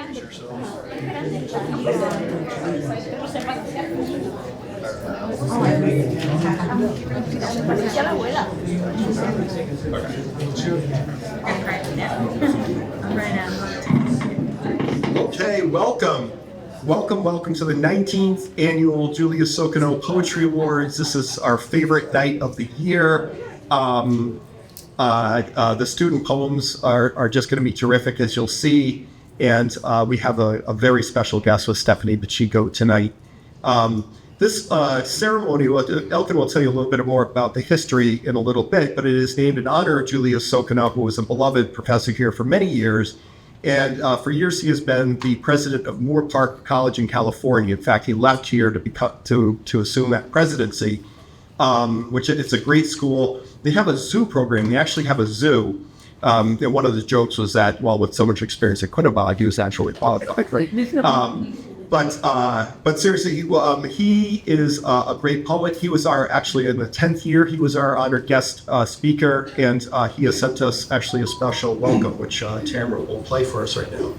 Okay, welcome to the 19th annual Julius Sokenu Poetry Awards. This is our favorite night of the year. The student poems are just going to be terrific, as you'll see. And we have a very special guest with Stephanie Pacheco tonight. This ceremony, Elkin will tell you a little bit more about the history in a little bit, but it is named in honor of Julius Sokenu, who was a beloved professor here for many years. And for years, he has been the president of Moore Park College in California. In fact, he left here to assume that presidency, which it's a great school. They have a zoo program. They actually have a zoo. And one of the jokes was that, well, with so much experience at Quinebaug, he was actually qualified. But seriously, he is a great poet. He was actually in the 10th year, he was our honored guest speaker, and he has sent us actually a special welcome, which Tamara will play for us right now.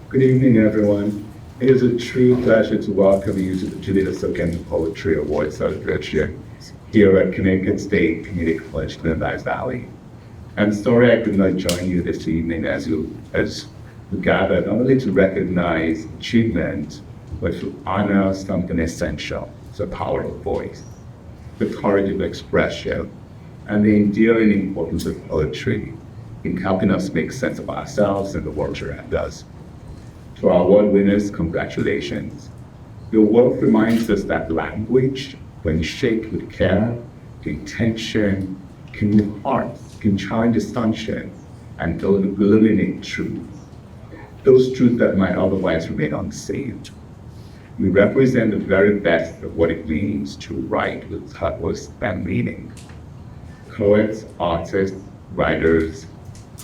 Good evening, everyone. It is a true pleasure to welcome you to the Julius Sokenu Poetry Awards celebration here at Connecticut State Community College, Quinebaug Valley. I'm sorry I could not join you this evening as we gather not only to recognize achievement, but to honor something essential, the power of voice, the courage of expression, and the enduring importance of poetry in helping us make sense of ourselves and the world around us. To our award winners, congratulations. Your work reminds us that language, when shaped with care, intention, can move hearts, can challenge assumption, and illuminate truth. Those truths that might otherwise remain unsaved. We represent the very best of what it means to write with purpose and meaning. Poets, artists, writers,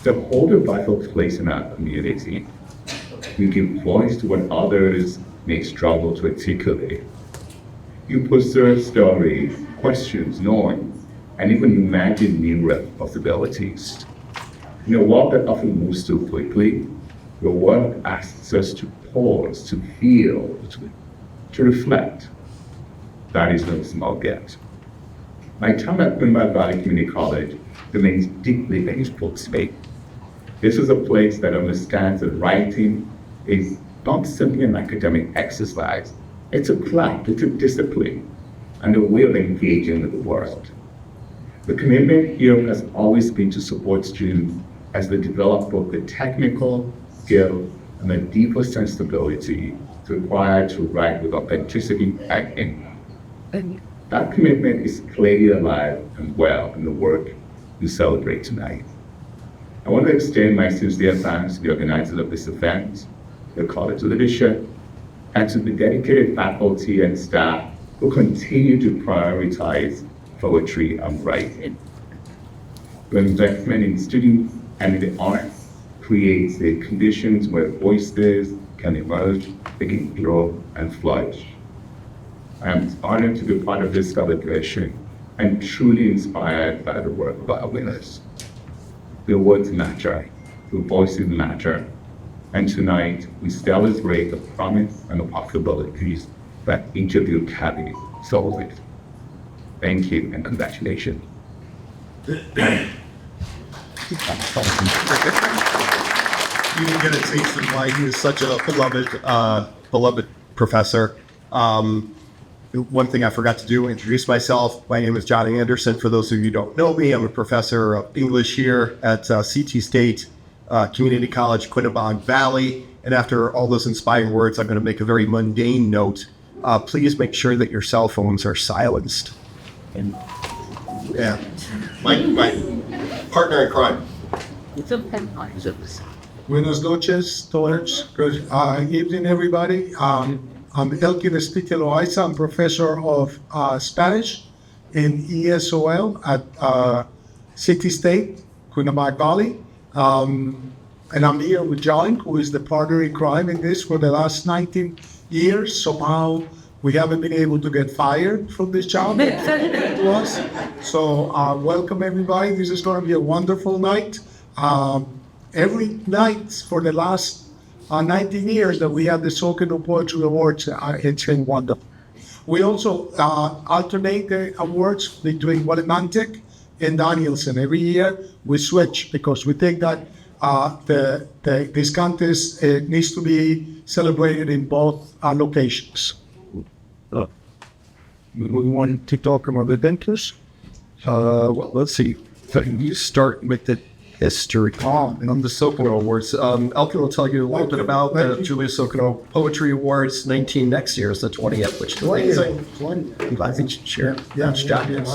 they hold a vital place in our community. We give voice to what others may struggle to articulate. You preserve stories, questions, norms, and even imagine new possibilities. In a world that often moves too quickly, your work asks us to pause, to feel, to reflect. That is no small gift. My time at Quinebaug Valley Community College remains deeply meaningful to me. This is a place that understands that writing is not simply an academic exercise. It's a craft, it's a discipline, and a way of engaging with the world. The commitment here has always been to support students as they develop both the technical skill and the deeper sensibility required to write with authenticity and impact. That commitment is clearly alive and well in the work you celebrate tonight. I want to extend my sincere thanks to the organizers of this event, the college leadership, and to the dedicated faculty and staff who continue to prioritize poetry and writing. The investment in students and in the arts creates the conditions where voices can emerge, they can grow and flourish. I am honored to be part of this celebration and truly inspired by the work of our winners. The words matter, the voices matter, and tonight we celebrate the promise and the possibilities that each of you carries so with. Thank you and congratulations. You didn't get a taste of why he is such a beloved professor. One thing I forgot to do, introduce myself. My name is John Anderson. For those of you who don't know me, I'm a professor of English here at CT State Community College, Quinebaug Valley. And after all those inspiring words, I'm going to make a very mundane note. Please make sure that your cell phones are silenced. And yeah, my partner in crime. Buenas noches, todos. Good evening, everybody. I'm Elkin Esplitia Loaiza. I'm professor of Spanish in ESOL at City State, Quinebaug Valley. And I'm here with John, who is the partner in crime in this for the last 19 years. Somehow We haven't been able to get fired from this job to us. So welcome everybody. This is going to be a wonderful night. Every night for the last 19 years that we have the Sokenu Poetry Awards, it's been wonderful. We also alternate the awards between Guatemaltec and Danielson. Every year we switch because we think that this contest needs to be celebrated in both locations. We want to talk about the dentist. Well, let's see. You start with the history on the Sokenu Awards. Elkin will tell you a little bit about the Julius Sokenu Poetry Awards. Next year is the 20th, which is I think share. Yeah. I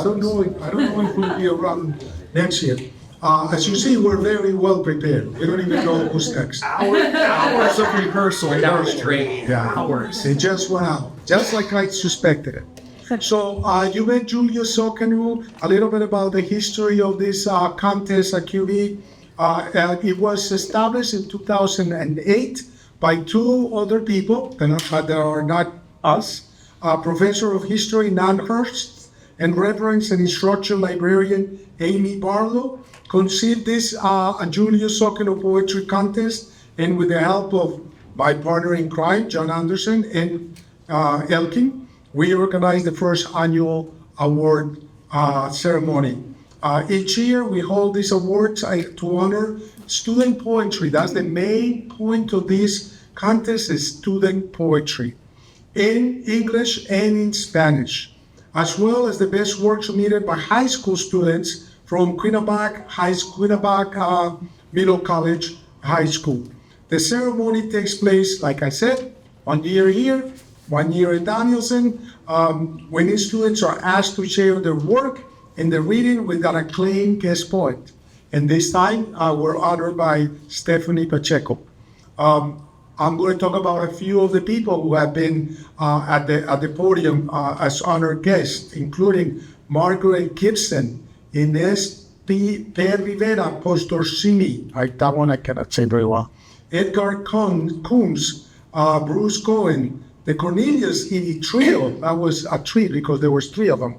don't know if we'll be around next year. As you see, we're very well prepared. We don't even know who's next. Hours of rehearsal and hours training. Yeah, hours. It just went out, just like I suspected it. So you met Julius Sokenu, a little bit about the history of this contest at QB. It was established in 2008 by two other people that are not us, Professor of History Nan Hurst and Reference and Instruction Librarian Amy Barlow. Conceived this Julius Sokenu Poetry Contest, and with the help of my partner in crime, John Anderson, and Elkin, we organized the first annual award ceremony. Each year we hold these awards to honor student poetry. That's the main point of this contest, is student poetry in English and in Spanish, as well as the best work submitted by high school students from Quinebaug Middle College High School. The ceremony takes place, like I said, 1 year here, 1 year at Danielson, when these students are asked to share their work in the reading with an acclaimed guest poet. And this time, we're honored by Stephanie Pacheco. I'm going to talk about a few of the people who have been at the podium as honored guests, including Margaret Gibson, Inés P. Rivera Postorsini. That one I cannot say very well. Edgar Coombs, Bruce Cohen, the Cornelius Edie Trio. That was a treat because there was three of them.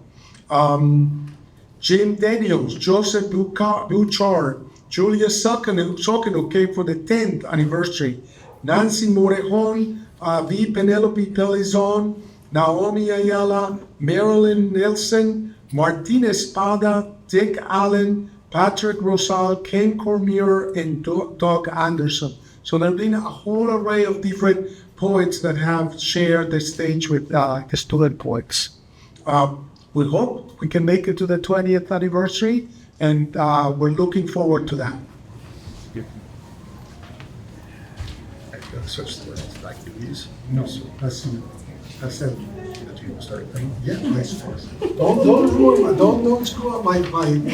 Jim Daniels, Joseph Bouchard, Julius Sokenu came for the 10th anniversary. Nancy Morejon, V. Penelope Pelizon, Naomi Ayala, Marilyn Nelson, Martin Espada, Dick Allen, Patrick Rosal, Ken Cormier, and Doug Anderson. So there have been a whole array of different poets that have shared the stage with the student poets. We hope we can make it to the 20th anniversary, and we're looking forward to that. No, that's it. Yeah, nice. Don't screw up my program.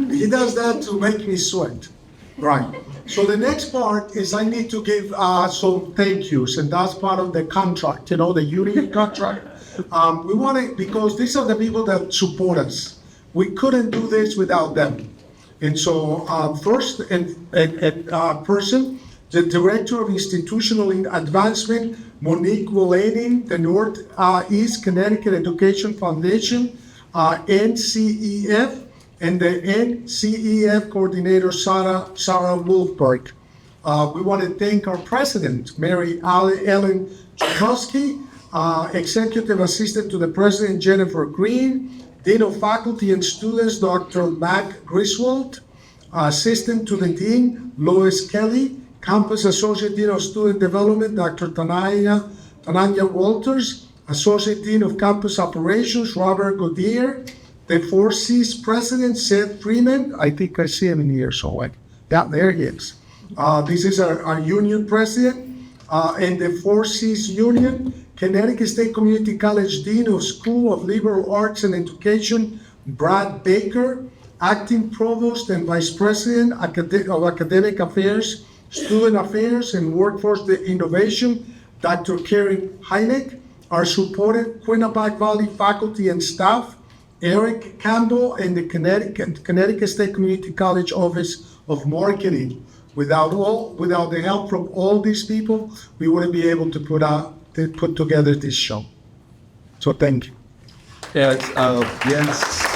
He does that to make me sweat. Right. So the next part is I need to give some thank yous, and that's part of the contract, the union contract. We want to, because these are the people that support us. We couldn't do this without them. And so first person, the Director of Institutional Advancement, Monique Wolaning, the Northeast Connecticut Education Foundation, NCEF, and the NCEF Coordinator, Sarah Wolfberg. We want to thank our President, Mary Ellen Tchaikovsky, Executive Assistant to the President, Jennifer Green, Dean of Faculty and Students, Dr. Mac Griswold, Assistant to the Dean, Lois Kelly, Campus Associate Dean of Student Development, Dr. Tananya Walters, Associate Dean of Campus Operations, Robert Godier, the 4Cs President, Seth Freeman. I think I see him in here somewhere. Yeah, there he is. This is our union president, and the 4Cs Union, Connecticut State Community College Dean of School of Liberal Arts and Education, Brad Baker, Acting Provost and Vice President of Academic Affairs, Student Affairs and Workforce Innovation, Dr. Karen Heineck. Our supported Quinebaug Valley faculty and staff, Eric Campbell, and the Connecticut State Community College Office of Marketing. Without the help from all these people, we wouldn't be able to put they put together this show. So thank you. And yes.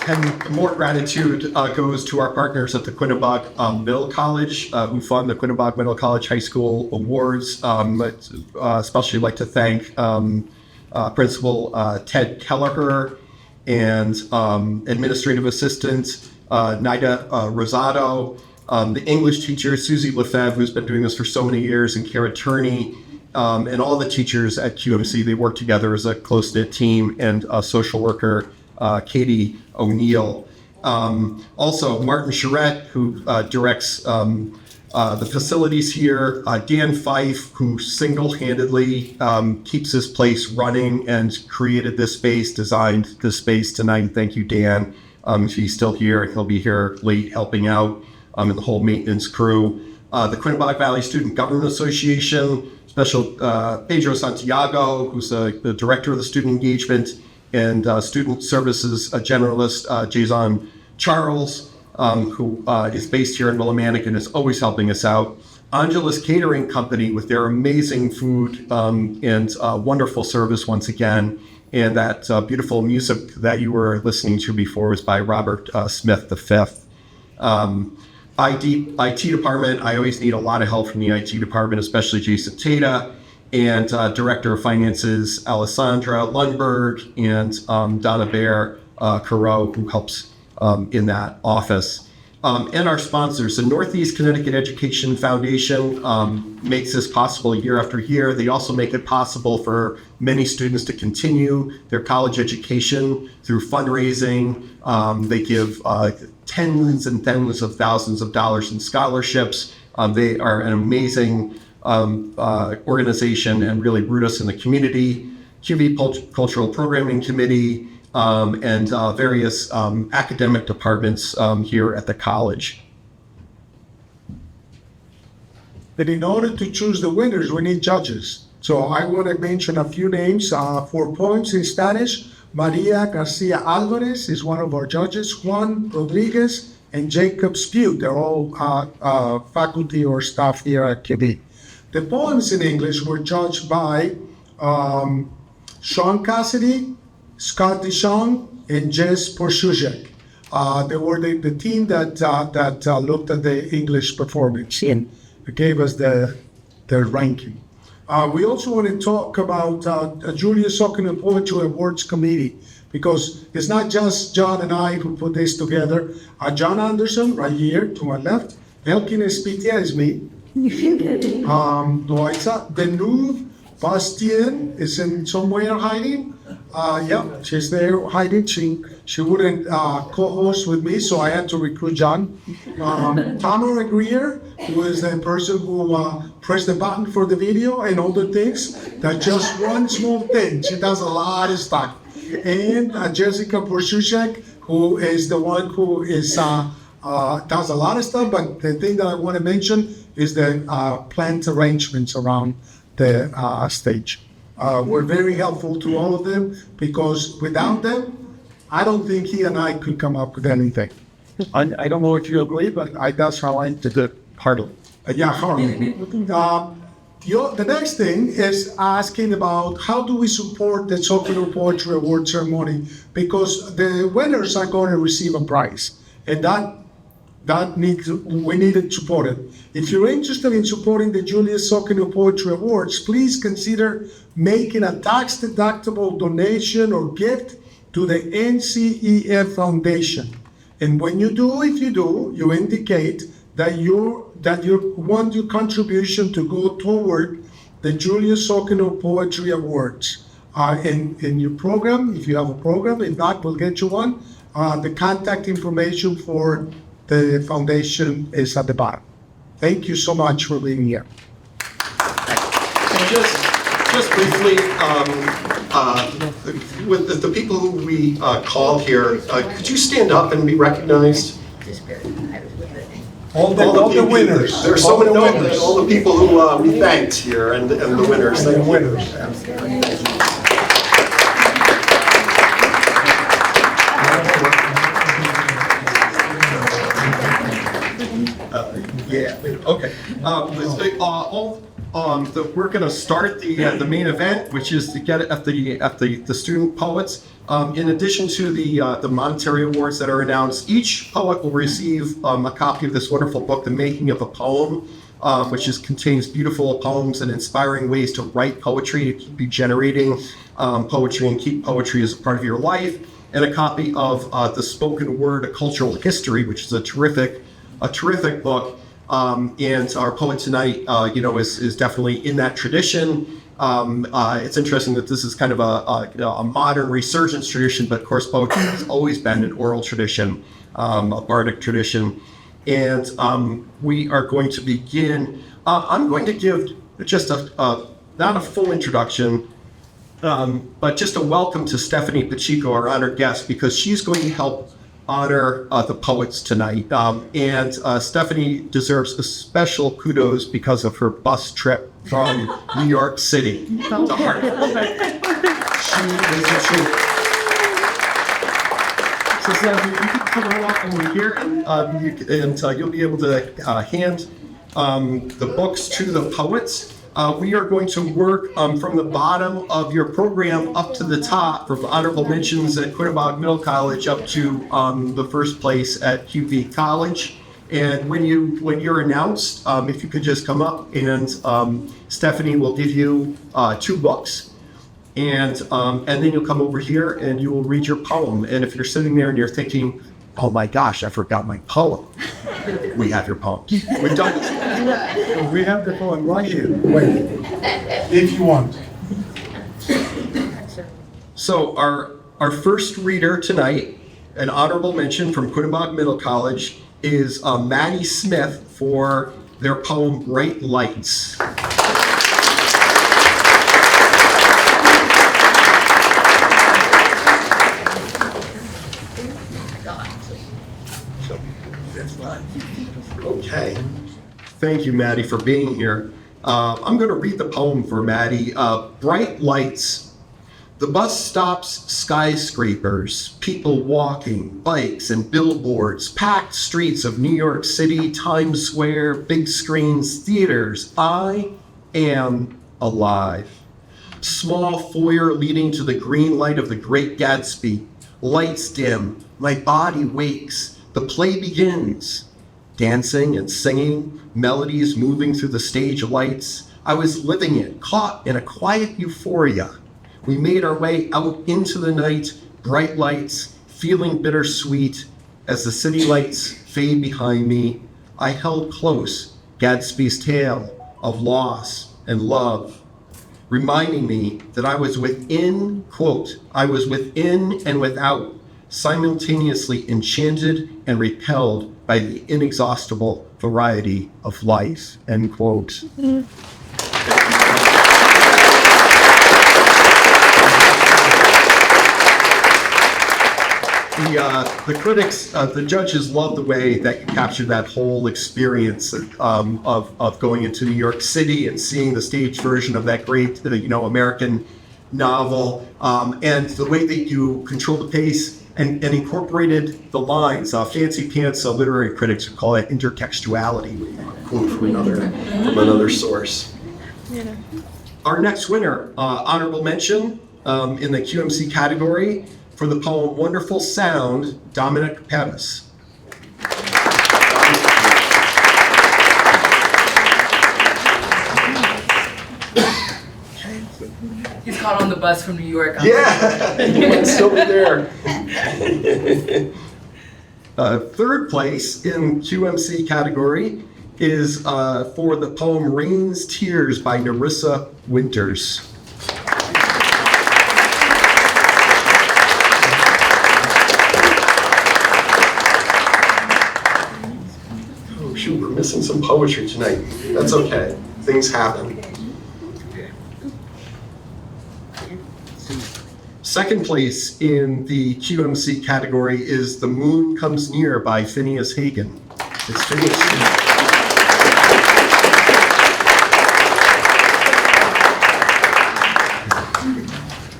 And more gratitude goes to our partners at the Quinebaug Middle College who fund the Quinebaug Middle College High School Awards. But especially like to thank Principal Ted Kelleher and Administrative Assistant Nida Rosado, the English teacher Susie Lefebvre, who's been doing this for so many years, and Kara Turney, and all the teachers at QMC. They work together as a close-knit team, and social worker Katie O'Neill. Also, Martin Charette, who directs the facilities here. Dan Fife, who single-handedly keeps this place running and created this space, designed this space tonight. Thank you, Dan. He's still here. He'll be here late helping out, and the whole maintenance crew. The Quinebaug Valley Student Government Association, Special Pedro Santiago, who's the director of the student engagement, and student services generalist Jason Charles, who is based here in Willimantic and is always helping us out. Angela's Catering Company with their amazing food and wonderful service once again. And that beautiful music that you were listening to before was by Robert Smith V. IT department, I always need a lot of help from the IT department, especially Jason Tata, and Director of Finances, Alessandra Lundberg, and Donna Bear Carreau, who helps in that office. And our sponsors, the Northeast Connecticut Education Foundation makes this possible year after year. They also make it possible for many students to continue their college education through fundraising. They give tens and tens of thousands of dollars in scholarships. They are an amazing organization and really root us in the community. QV Cultural Programming Committee, and various academic departments here at the college. But in order to choose the winners, we need judges. So I want to mention a few names. 4 points in Spanish. Maria Garcia Alvarez is one of our judges. Juan Rodriguez and Jacob Spew. They're all faculty or staff here at QV. The poems in English were judged by Sean Cassidy, Scott DeShong, and Jess Porshuzek. They were the team that looked at the English performance and gave us the ranking. We also want to talk about Julius Sokenu Poetry Awards Committee, because it's not just John and I who put this together. John Anderson, right here to my left. Elkin Espitia is me. Loaiza Denuve Bastien is in somewhere hiding. Yeah, she's there hiding. She wouldn't co-host with me, so I had to recruit John. Tamara Greer, who is the person who pressed the button for the video and all the things. That's just one small thing. She does a lot of stuff. And Jessica Porshuzek, who is the one who is does a lot of stuff, but the thing that I want to mention is the plant arrangements around the stage. Were very helpful to all of them, because without them, I don't think he and I could come up with anything. I don't know if you agree, but that's how I did it. Hardly. Yeah, hardly. The next thing is asking about how do we support the Sokenu Poetry Award ceremony, because the winners are going to receive a prize, and we need to support it. If you're interested in supporting the Julius Sokenu Poetry Awards, please consider making a tax-deductible donation or gift to the NCEF Foundation. And when you do, you indicate that you want your contribution to go toward the Julius Sokenu Poetry Awards. In your program, if you have a program, if not, we'll get you one. The contact information for the foundation is at the bottom. Thank you so much for being here. And just briefly, with the people who we called here, could you stand up and be recognized? All the winners. There are so many winners. All the people who we thanked here and the winners. Thank you. Winners. Yeah. Okay. We're going to start the main event, which is to get at the student poets. In addition to the monetary awards that are announced, each poet will receive a copy of this wonderful book, The Making of a Poem, which contains beautiful poems and inspiring ways to write poetry, to keep you generating poetry and keep poetry as a part of your life, and a copy of The Spoken Word: A Cultural History, which is a terrific book. And our poet tonight, is definitely in that tradition. It's interesting that this is kind of a modern resurgence tradition, but of course poetry has always been an oral tradition, a bardic tradition. And we are going to begin. I'm going to give just not a full introduction, but just a welcome to Stephanie Pacheco, our honored guest, because she's going to help honor the poets tonight. And Stephanie deserves a special kudos because of her bus trip from New York City to Hartford. She is a treat. So Stephanie, you can come along over here and you'll be able to hand the books to the poets. We are going to work from the bottom of your program up to the top, from honorable mentions at Quinebaug Middle College up to the first place at QV College. And when you're announced, if you could just come up, and Stephanie will give you 2 books, and then you'll come over here and you will read your poem. And if you're sitting there and you're thinking, oh my gosh, I forgot my poem, we have your poems. We've done this. We have the poem right here. Wait, if you want. So our first reader tonight, an honorable mention from Quinebaug Middle College, is Maddie Smith for their poem Bright Lights. Okay. Thank you, Maddie, for being here. I'm going to read the poem for Maddie. Bright lights. The bus stops, skyscrapers, people walking, bikes and billboards, packed streets of New York City, Times Square, big screens, theaters. I am alive. Small foyer leading to the green light of the Great Gatsby. Lights dim. My body wakes. The play begins. Dancing and singing, melodies moving through the stage lights. I was living it, caught in a quiet euphoria. We made our way out into the night, bright lights, feeling bittersweet. As the city lights fade behind me, I held close Gatsby's tale of loss and love, reminding me that I was within, quote, I was within and without, simultaneously enchanted and repelled by the inexhaustible variety of life, end quote. The critics, the judges love the way that you captured that whole experience of going into New York City and seeing the stage version of that great, American novel, and the way that you control the pace and incorporated the lines. Fancy pants literary critics would call it intertextuality, quote from another source. Yeah. Our next winner, honorable mention in the QMC category for the poem Wonderful Sound, Dominic Pettis. He's caught on the bus from New York. Yeah, he went still there. Third place in QMC category is for the poem Rain's Tears by Narissa Winters. Oh shoot, we're missing some poetry tonight. That's okay, things happen. Second place in the QMC category is The Moon Comes Near by Phineas Hagen. It's Phineas Hagen.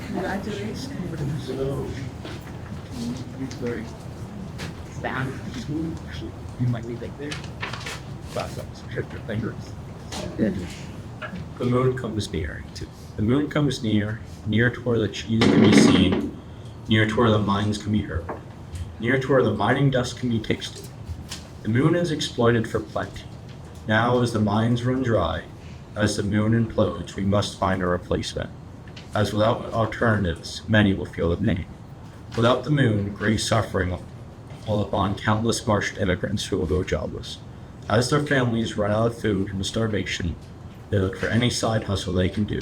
Congratulations. You might be back there. Class up, your fingers. The moon comes near. The moon comes near, near to where the trees can be seen, near to where the mines can be heard, near to where the mining dust can be tasted. The moon is exploited for plenty. Now, as the mines run dry, as the moon implodes, we must find a replacement. As without alternatives, many will feel the pain. Without the moon, great suffering will fall upon countless Martian immigrants who will go jobless. As their families run out of food and starvation, they look for any side hustle they can do.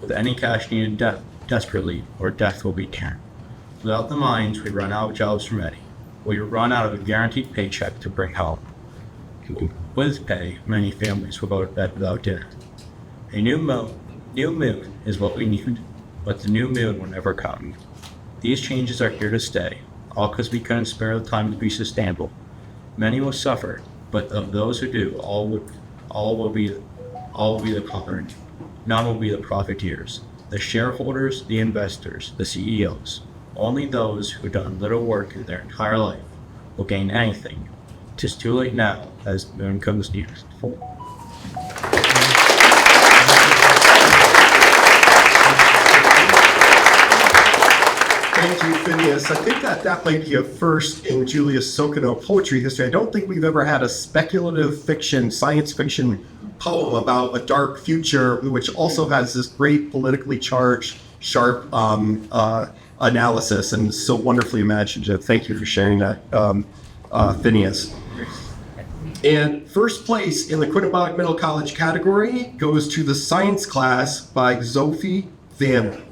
With any cash needed desperately, or death will be torn. Without the mines, we run out of jobs for many. We run out of a guaranteed paycheck to bring home. With pay, many families will go to bed without dinner. A new moon is what we need, but the new moon will never come. These changes are here to stay, all because we couldn't spare the time to be sustainable. Many will suffer, but of those who do, all will be the conquerors. None will be the profiteers. The shareholders, the investors, the CEOs. Only those who have done little work in their entire life will gain anything. 'Tis too late now, as the moon comes near. Thank you, Phineas. I think that might be a first in Julius Sokenu poetry history. I don't think we've ever had a speculative fiction, science fiction poem about a dark future, which also has this great politically charged, sharp analysis, and so wonderfully imaginative. Thank you for sharing that, Phineas. And first place in the Quinebaug Middle College category goes to the science class by Sophie Van.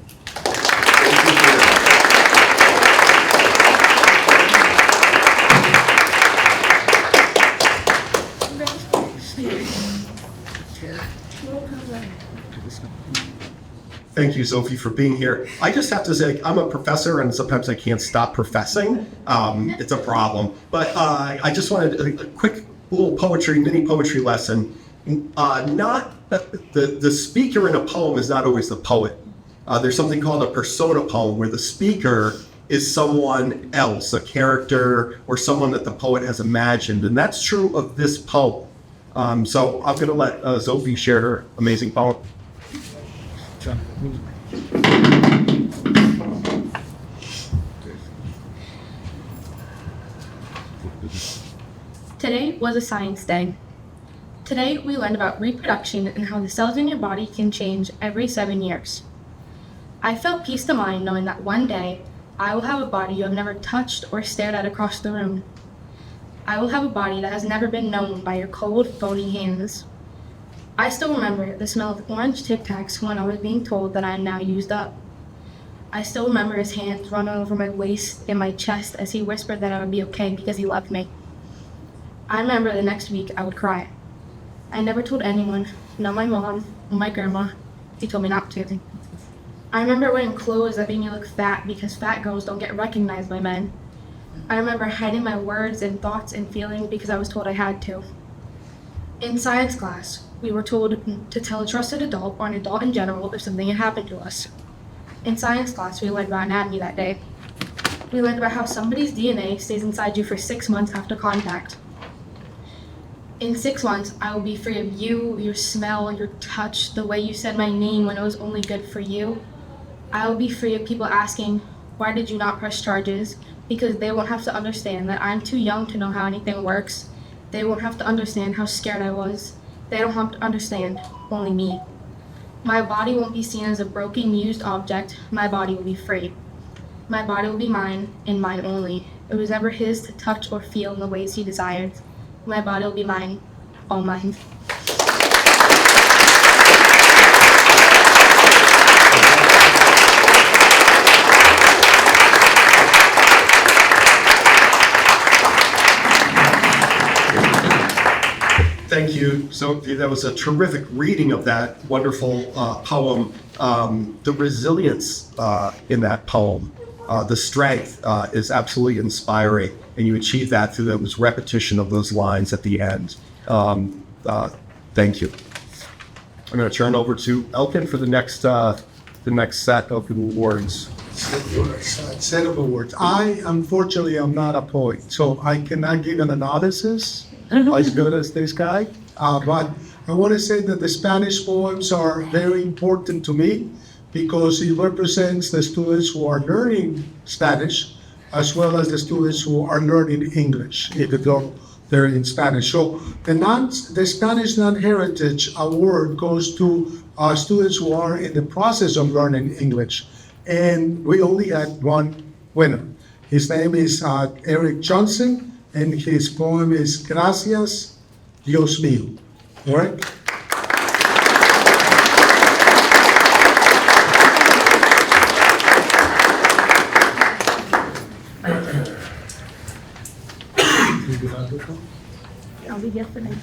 Thank you, Sophie, for being here. I just have to say, I'm a professor, and sometimes I can't stop professing. It's a problem. But I just wanted a quick little mini poetry lesson. Not the speaker in a poem is not always the poet. There's something called a persona poem, where the speaker is someone else, a character, or someone that the poet has imagined. And that's true of this poem. So I'm going to let Sophie share her amazing poem. Today was a science day. Today we learned about reproduction and how the cells in your body can change every 7 years. I felt peace of mind knowing that one day I will have a body you have never touched or stared at across the room. I will have a body that has never been known by your cold, bony hands. I still remember the smell of orange Tic Tacs when I was being told that I am now used up. I still remember his hands running over my waist and my chest as he whispered that I would be okay because he loved me. I remember the next week I would cry. I never told anyone, not my mom, or my grandma. He told me not to. I remember wearing clothes that made me look fat because fat girls don't get recognized by men. I remember hiding my words and thoughts and feelings because I was told I had to. In science class, we were told to tell a trusted adult or an adult in general if something had happened to us. In science class, we learned about anatomy that day. We learned about how somebody's DNA stays inside you for 6 months after contact. In 6 months, I will be free of you, your smell, your touch, the way you said my name when it was only good for you. I will be free of people asking, why did you not press charges? Because they won't have to understand that I'm too young to know how anything works. They won't have to understand how scared I was. They don't have to understand, only me. My body won't be seen as a broken, used object. My body will be free. My body will be mine, and mine only. It was never his to touch or feel in the ways he desired. My body will be mine, all mine. Thank you, Sophie. That was a terrific reading of that wonderful poem. The resilience in that poem, the strength is absolutely inspiring, and you achieve that through those repetition of those lines at the end. Thank you. I'm going to turn over to Elkin for the next set of awards. Set of awards. I, unfortunately, am not a poet, so I cannot give an analysis as good as this guy. But I want to say that the Spanish poems are very important to me because it represents the students who are learning Spanish as well as the students who are learning English, even though they're in Spanish. So the Spanish Non-Heritage Award goes to students who are in the process of learning English. And we only had one winner. His name is Eric Johnson, and his poem is Gracias, Dios mío. All right? I'll be yesterday.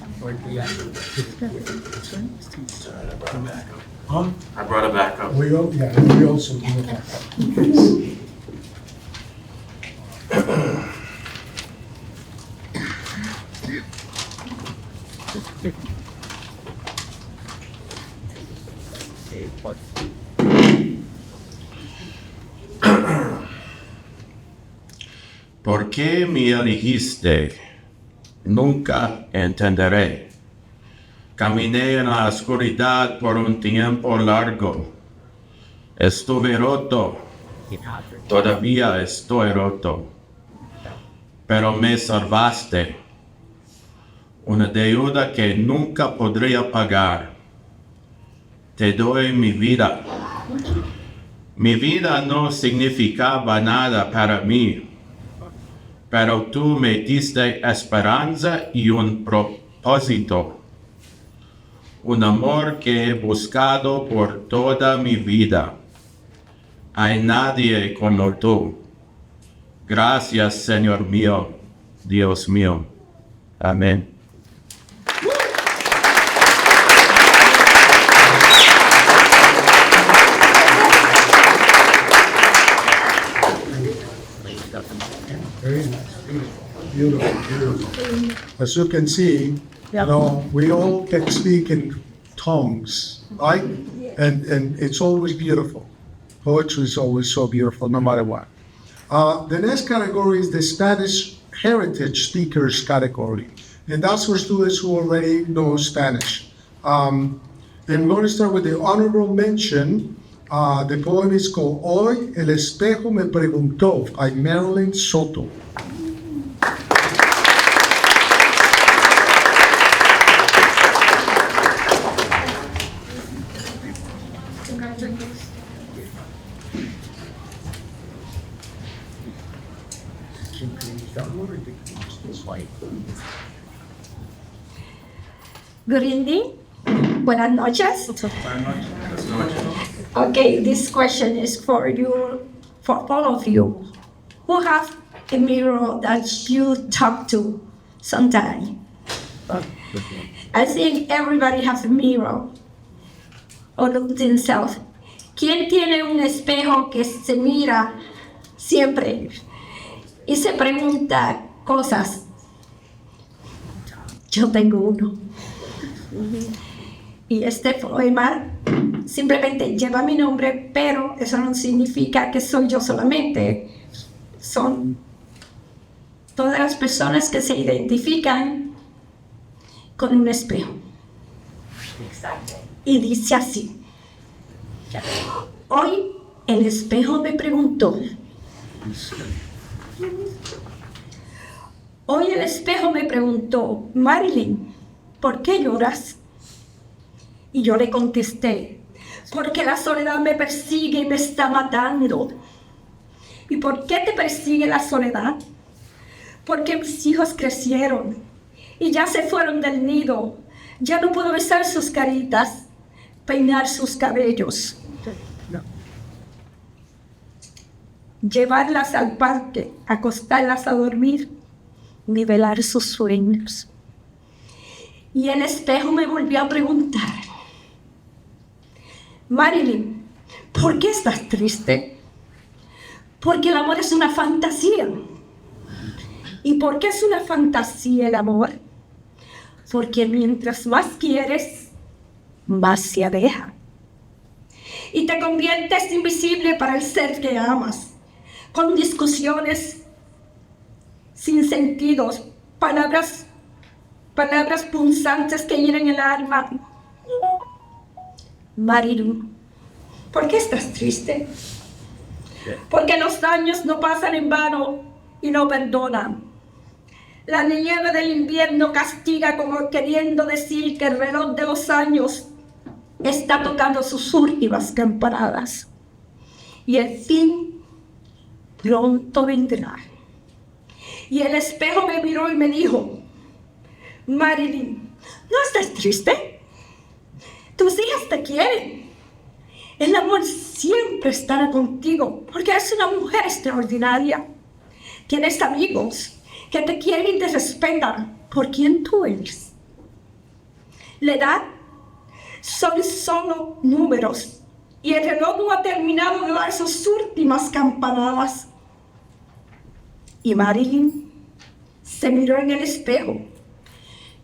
I brought it back up. We also do that. ¿Por qué me elegiste? Nunca entenderé. Caminé en la oscuridad por un tiempo largo. Estuve roto. Todavía estoy roto. Pero me salvaste. Una deuda que nunca podría pagar. Te doy mi vida. Mi vida no significaba nada para mí. Pero tú me diste esperanza y un propósito. Un amor que he buscado por toda mi vida. Hay nadie como tú. Gracias, Señor mío, Dios mío. Amén. Very nice. Beautiful. As you can see, we all can speak in tongues, right? And it's always beautiful. Poetry is always so beautiful, no matter what. The next category is the Spanish Heritage Speakers category. And that's for students who already know Spanish. And we're going to start with the honorable mention. The poem is called Hoy el espejo me preguntó by Marilyn Soto. Good evening. Buenas noches. Okay, this question is for you, for all of you who have a mirror that you talk to sometime. I think everybody has a mirror or look at themselves. ¿Quién tiene un espejo que se mira siempre y se pregunta cosas? Yo tengo uno. Y este poema simplemente lleva mi nombre, pero eso no significa que soy yo solamente. Son todas las personas que se identifican con un espejo. Y dice así. Hoy el espejo me preguntó. Hoy el espejo me preguntó, Marilyn, ¿por qué lloras? Y yo le contesté, porque la soledad me persigue y me está matando. ¿Y por qué te persigue la soledad? Porque mis hijos crecieron y ya se fueron del nido. Ya no puedo besar sus caritas, peinar sus cabellos. Llevarlas al parque, acostarlas a dormir, nivelar sus sueños. Y el espejo me volvió a preguntar, Marilyn, ¿por qué estás triste? Porque el amor es una fantasía. ¿Y por qué es una fantasía el amor? Porque mientras más quieres, más se aleja. Y te conviertes invisible para el ser que amas, con discusiones sin sentidos, palabras palabras punzantes que hieren el alma. Marilyn, ¿por qué estás triste? Porque los años no pasan en vano y no perdonan. La nieve del invierno castiga como queriendo decir que el reloj de los años está tocando sus últimas campanadas. Y el fin pronto vendrá. Y el espejo me miró y me dijo, Marilyn, ¿no estás triste? Tus hijas te quieren. El amor siempre estará contigo porque eres una mujer extraordinaria. Tienes amigos que te quieren y te respetan por quien tú eres. La edad son solo números y el reloj no ha terminado de dar sus últimas campanadas. Y Marilyn se miró en el espejo,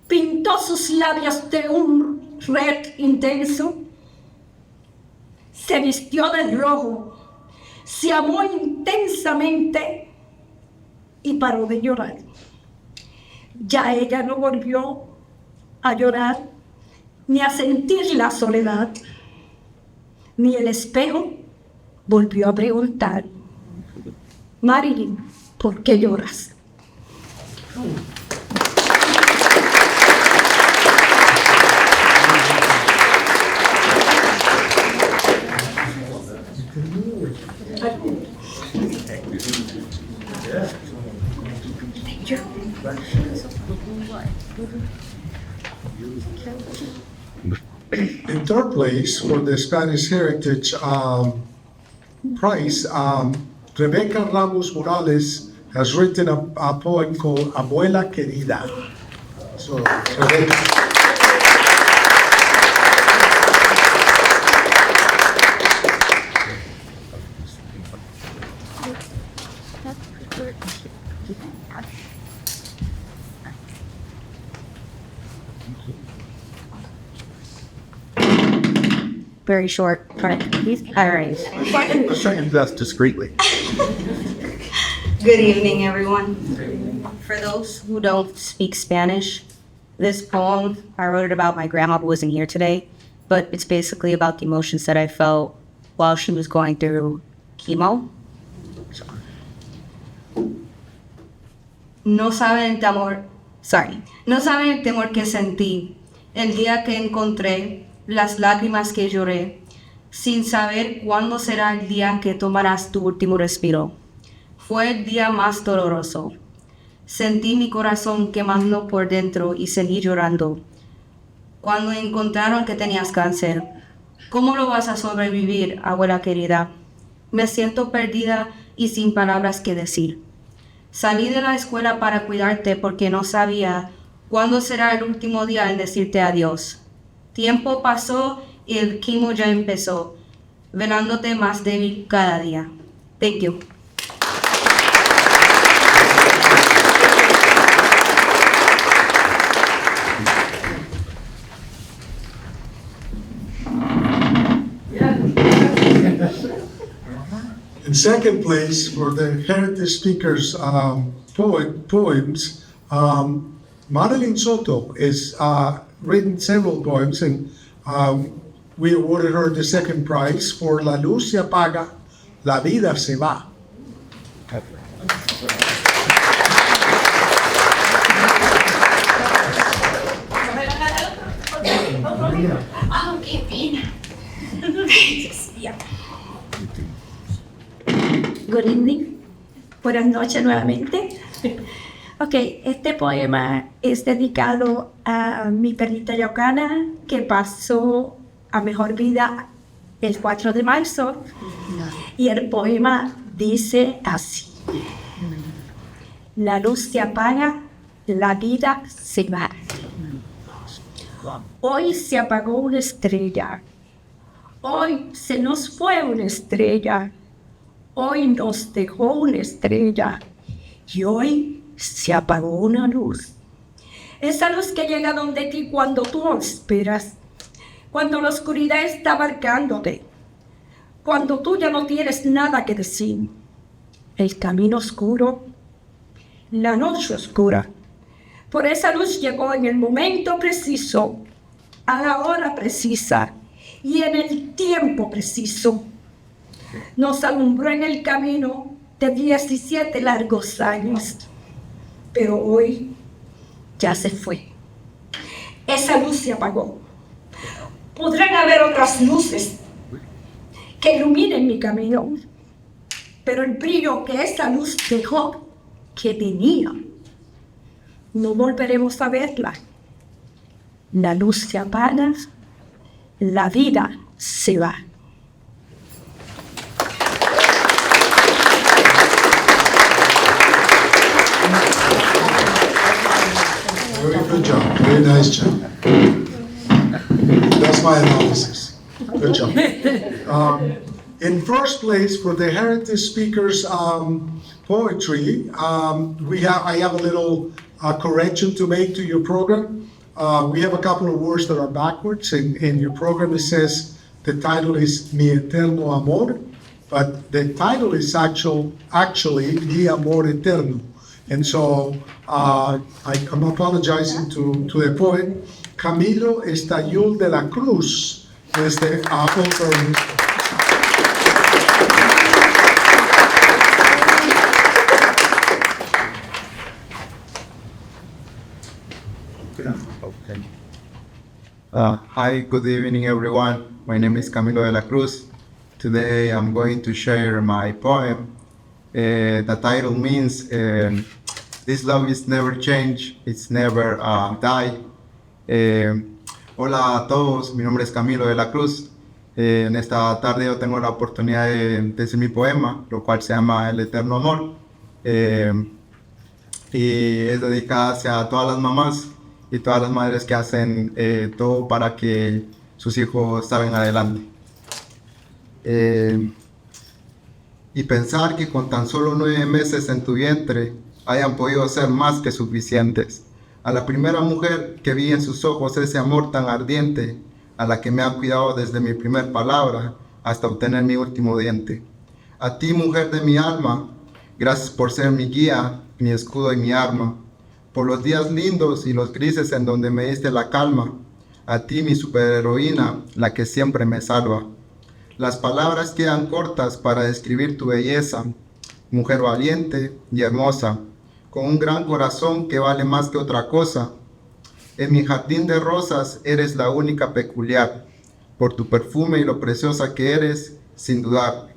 pintó sus labios de un red intenso, se vistió de rojo, se amó intensamente y paró de llorar. Ya ella no volvió a llorar ni a sentir la soledad, ni el espejo volvió a preguntar, Marilyn, ¿por qué lloras? In third place for the Spanish Heritage Prize, Rebecca Ramos Morales has written a poem called Abuela Querida. So, Rebecca. Very short, but he's tiring. Let's try and invest discreetly. Good evening, everyone. For those who don't speak Spanish, this poem, I wrote it about my grandma who wasn't here today, but it's basically about the emotions that I felt while she was going through chemo. No saben el temor que sentí el día que encontré las lágrimas que lloré, sin saber cuándo será el día que tomarás tu último respiro. Fue el día más doloroso. Sentí mi corazón quemando por dentro y seguí llorando. Cuando encontraron que tenías cáncer, ¿cómo lo vas a sobrevivir, abuela querida? Me siento perdida y sin palabras que decir. Salí de la escuela para cuidarte porque no sabía cuándo será el último día en decirte adiós. Tiempo pasó y el quimo ya empezó, velándote más débil cada día. Thank you. In second place for the Heritage Speakers poems, Marilyn Soto has written several poems, and we awarded her the second prize for La Luz se apaga, La Vida se va. Oh, qué pena. Good evening. Buenas noches nuevamente. Ok, este poema es dedicado a mi perrita Yocana, que pasó a mejor vida el 4 de marzo. Y el poema dice así. La luz se apaga, la vida se va. Hoy se apagó una estrella. Hoy se nos fue una estrella. Hoy nos dejó una estrella. Y hoy se apagó una luz. Esa luz que llega donde ti cuando tú no esperas. Cuando la oscuridad está abarcándote. Cuando tú ya no tienes nada que decir. El camino oscuro. La noche oscura. Por esa luz llegó en el momento preciso, a la hora precisa y en el tiempo preciso. Nos alumbró en el camino de 17 largos años, pero hoy ya se fue. Esa luz se apagó. Podrán haber otras luces que iluminen mi camino, pero el brillo que esa luz dejó, que tenía, no volveremos a verla. La luz se apaga, la vida se va. Very good job. Very nice job. That's my analysis. Good job. In first place, for the heritage speakers poetry, I have a little correction to make to your program. We have a couple of words that are backwards. In your program, it says the title is Mi Eterno Amor, but the title is actually Mi Amor Eterno. And so I'm apologizing to the poet. Camilo Estayul de la Cruz is the author. Hi, good evening, everyone. My name is Camilo de la Cruz. Today I'm going to share my poem. The title means This love is never change, it's never die. Hola a todos, mi nombre es Camilo de la Cruz. En esta tarde yo tengo la oportunidad de decir mi poema, lo cual se llama El Eterno Amor. Y es dedicada hacia todas las mamás y todas las madres que hacen todo para que sus hijos salgan adelante. Y pensar que con tan solo 9 meses en tu vientre hayan podido ser más que suficientes. A la primera mujer que vi en sus ojos ese amor tan ardiente, a la que me ha cuidado desde mi primer palabra hasta obtener mi último diente. A ti, mujer de mi alma, gracias por ser mi guía, mi escudo y mi arma, por los días lindos y los grises en donde me diste la calma. A ti, mi superheroína, la que siempre me salva. Las palabras quedan cortas para describir tu belleza, mujer valiente y hermosa, con un gran corazón que vale más que otra cosa. En mi jardín de rosas eres la única peculiar, por tu perfume y lo preciosa que eres, sin dudar.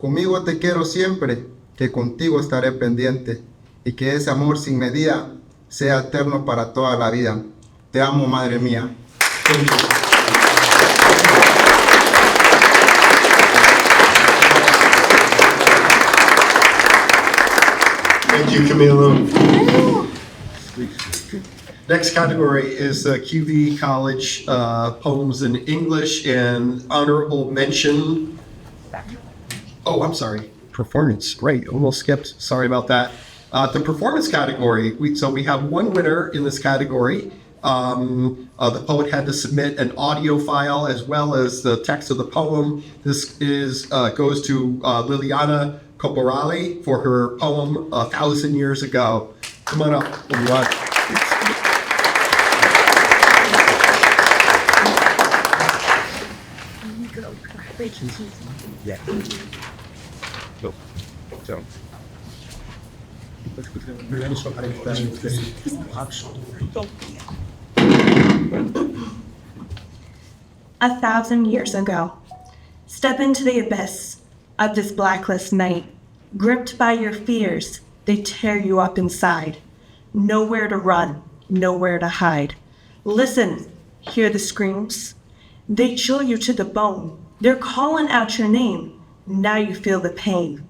Conmigo te quiero siempre, que contigo estaré pendiente, y que ese amor sin medida sea eterno para toda la vida. Te amo, madre mía. Thank you, Camilo. Next category is QV College poems in English and honorable mention. Oh, I'm sorry. Performance. Great. Almost skipped. Sorry about that. The performance category. We have one winner in this category. The poet had to submit an audio file as well as the text of the poem. This goes to Liliana Coporale for her poem 1,000 Years Ago. Come on up. Yeah. Go. So. 1,000 years ago. Step into the abyss of this blacklist night. Gripped by your fears, they tear you up inside. Nowhere to run, nowhere to hide. Listen, hear the screams. They chill you to the bone. They're calling out your name. Now you feel the pain,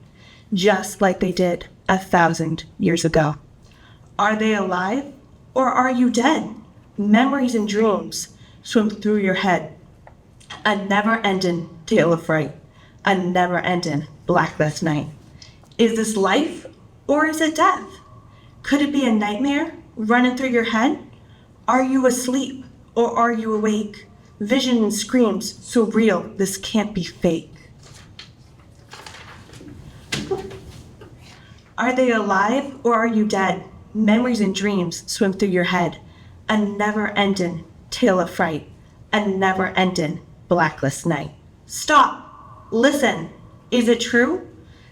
just like they did 1,000 years ago. Are they alive or are you dead? Memories and dreams swim through your head. A never-ending tale of fright, a never-ending blacklist night. Is this life or is it death? Could it be a nightmare running through your head? Are you asleep or are you awake? Vision and screams so real, this can't be fake. Are they alive or are you dead? Memories and dreams swim through your head. A never-ending tale of fright. A never-ending blacklist night. Stop! Listen! Is it true?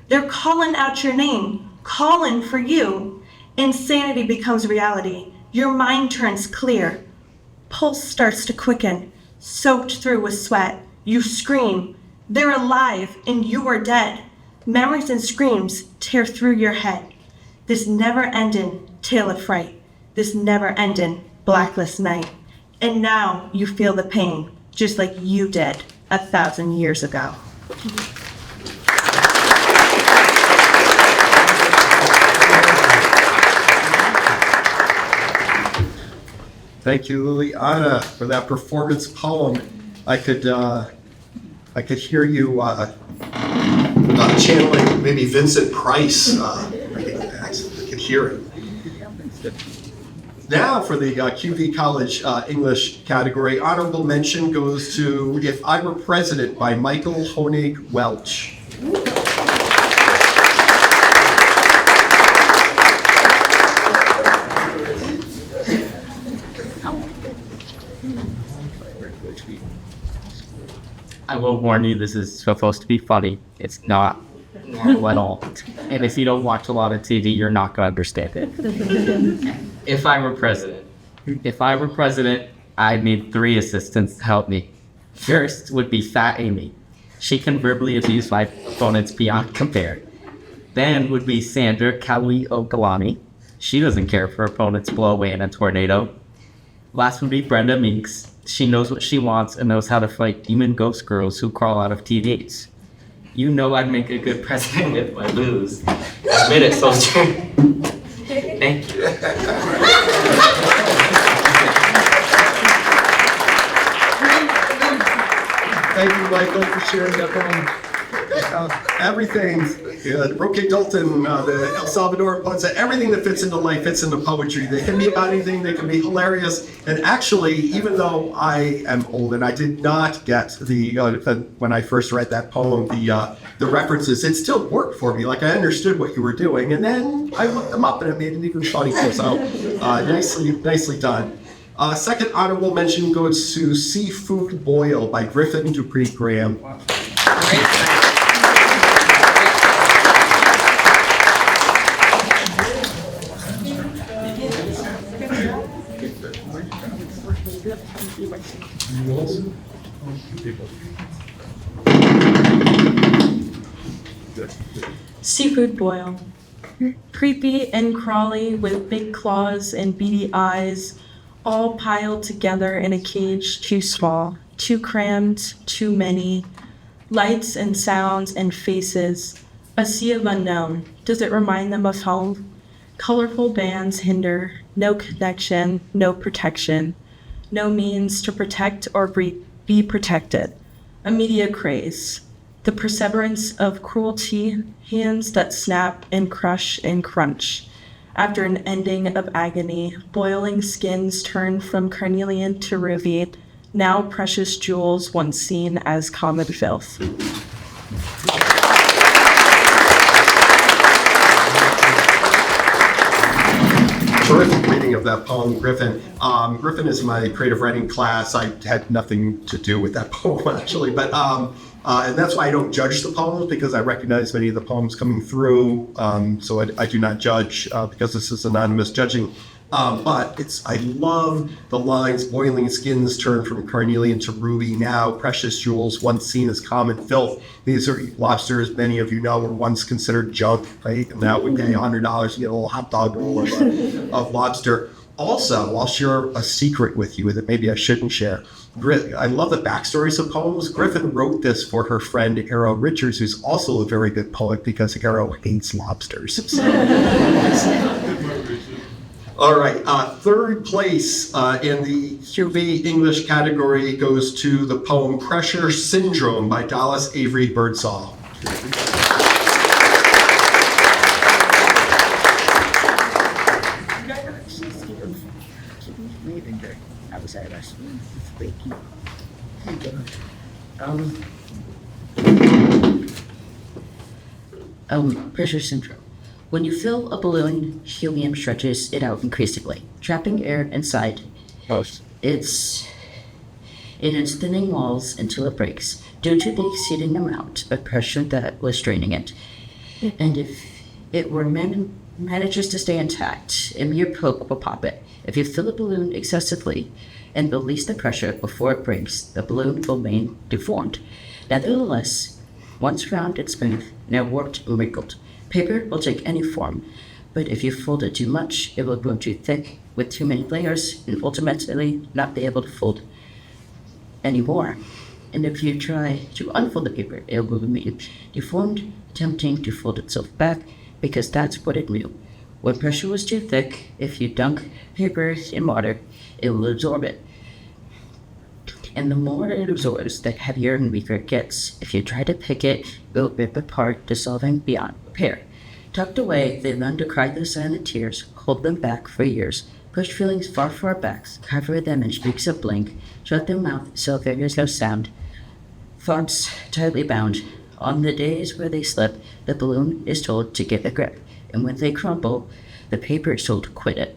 They're calling out your name, calling for you. Insanity becomes reality. Your mind turns clear. Pulse starts to quicken, soaked through with sweat. You scream. They're alive and you are dead. Memories and screams tear through your head. This never-ending tale of fright. This never-ending blacklist night. And now you feel the pain, just like you did 1,000 years ago. Thank you, Liliana, for that performance poem. I could hear you channeling maybe Vincent Price. I could hear it. Now for the QV College English category, honorable mention goes to If I Were President by Michael Honig Welch. I will warn you, this is supposed to be funny. It's not normal at all. And if you don't watch a lot of TV, you're not going to understand it. If I were president, I'd need 3 assistants to help me. First would be Fat Amy. She can verbally abuse my opponents beyond compare. Then would be Sandra Kawi Okalani. She doesn't care if her opponents blow away in a tornado. Last would be Brenda Meeks. She knows what she wants and knows how to fight demon ghost girls who crawl out of TVs. You know I'd make a good president if I lose. Admit it, soldier. Thank you. Thank you, Michael, for sharing that poem. Everything, Roque Dalton, the El Salvador poets, everything that fits into life fits into poetry. They can be about anything, they can be hilarious. And actually, even though I am old and I did not get when I first read that poem, the references, it still worked for me. Like I understood what you were doing. And then I looked them up and it made it even funnier. So nicely done. Second honorable mention goes to Seafood Boil by Griffin Dupree Graham. Seafood Boil. Creepy and crawly with big claws and beady eyes, all piled together in a cage too small, too crammed, too many. Lights and sounds and faces, a sea of unknown. Does it remind them of home? Colorful bands hinder, no connection, no protection, no means to protect or be protected. A media craze, the perseverance of cruelty, hands that snap and crush and crunch. After an ending of agony, boiling skins turn from carnelian to ruby, now precious jewels once seen as common filth. Terrific reading of that poem, Griffin. Griffin is my creative writing class. I had nothing to do with that poem, actually, but and that's why I don't judge the poems, because I recognize many of the poems coming through. So I do not judge because this is anonymous judging. But I love the lines, boiling skins turn from carnelian to ruby, now precious jewels once seen as common filth. These are lobsters, many of you know, were once considered junk, right? And now we pay $100 to get a little hot dog roll of lobster. Also, I'll share a secret with you that maybe I shouldn't share. I love the backstories of poems. Griffin wrote this for her friend Arrow Richards, who's also a very good poet because Arrow hates lobsters. All right, third place in the QV English category goes to the poem Pressure Syndrome by Dallas Avery Birdsall. Pressure Syndrome. When you fill a balloon, helium stretches it out increasingly, trapping air inside. It is thinning walls until it breaks, due to the exceeding amount of pressure that was draining it. And if it manages to stay intact, a mere poke will pop it. If you fill a balloon excessively and release the pressure before it breaks, the balloon will remain deformed. Nevertheless, once round and smooth, now warped or wrinkled, paper will take any form, but if you fold it too much, it will grow too thick with too many layers and ultimately not be able to fold anymore. And if you try to unfold the paper, it will remain deformed, attempting to fold itself back, because that's what it will. When pressure was too thick, if you dunk paper in water, it will absorb it. And the more it absorbs, the heavier and weaker it gets. If you try to pick it, it will rip apart, dissolving beyond repair. Tucked away, they learn to cry their silent tears, hold them back for years, push feelings far, far back, cover them in streaks of blink, shut their mouth so there is no sound. Thoughts tightly bound. On the days where they slip, the balloon is told to get a grip, and when they crumble, the paper is told to quit it.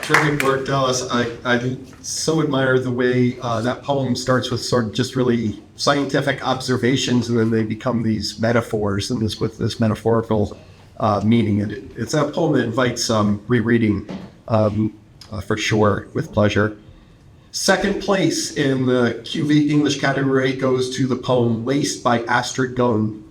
Terrific work, Dallas. I so admire the way that poem starts with sort of just really scientific observations, and then they become these metaphors, and with this metaphorical meaning. And it's a poem that invites rereading for sure, with pleasure. Second place in the QV English category goes to the poem Laced by Astrid Gohn.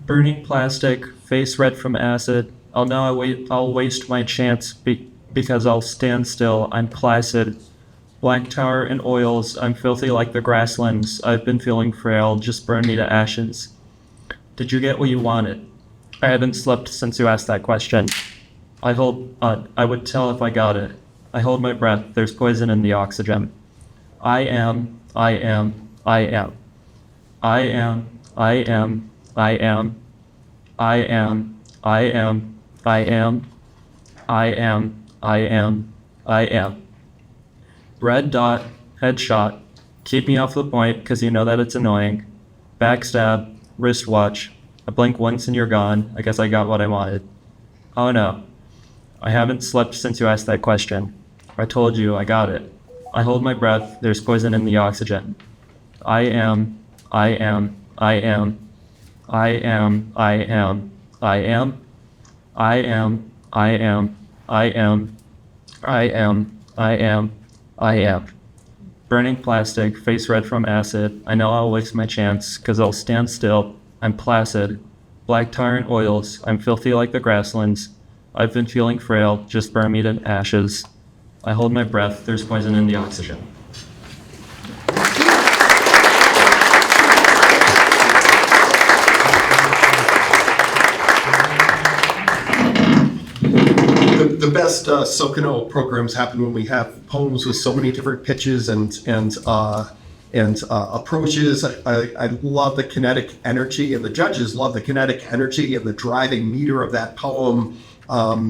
Burning plastic, face red from acid. I'll waste my chance because I'll stand still. I'm placid. Black tar and oils. I'm filthy like the grasslands. I've been feeling frail. Just burn me to ashes. Did you get what you wanted? I haven't slept since you asked that question. I would tell if I got it. I hold my breath. There's poison in the oxygen. I am. I am. I am. I am. I am. I am. I am. I am. I am. I am. I am. I am. Red dot, headshot. Keep me off the point, cause you know that it's annoying. Backstab, wristwatch. I blink once and you're gone. I guess I got what I wanted. Oh no. I haven't slept since you asked that question. I told you I got it. I hold my breath. There's poison in the oxygen. I am. I am. I am. I am. I am. I am. I am. I am. I am. I am. I am. I am. Burning plastic, face red from acid. I know I'll waste my chance, cause I'll stand still. I'm placid. Black tar and oils. I'm filthy like the grasslands. I've been feeling frail. Just burn me to ashes. I hold my breath. There's poison in the oxygen. The best Sokenu programs happen when we have poems with so many different pitches and approaches. I love the kinetic energy, and the judges love the kinetic energy and the driving meter of that poem.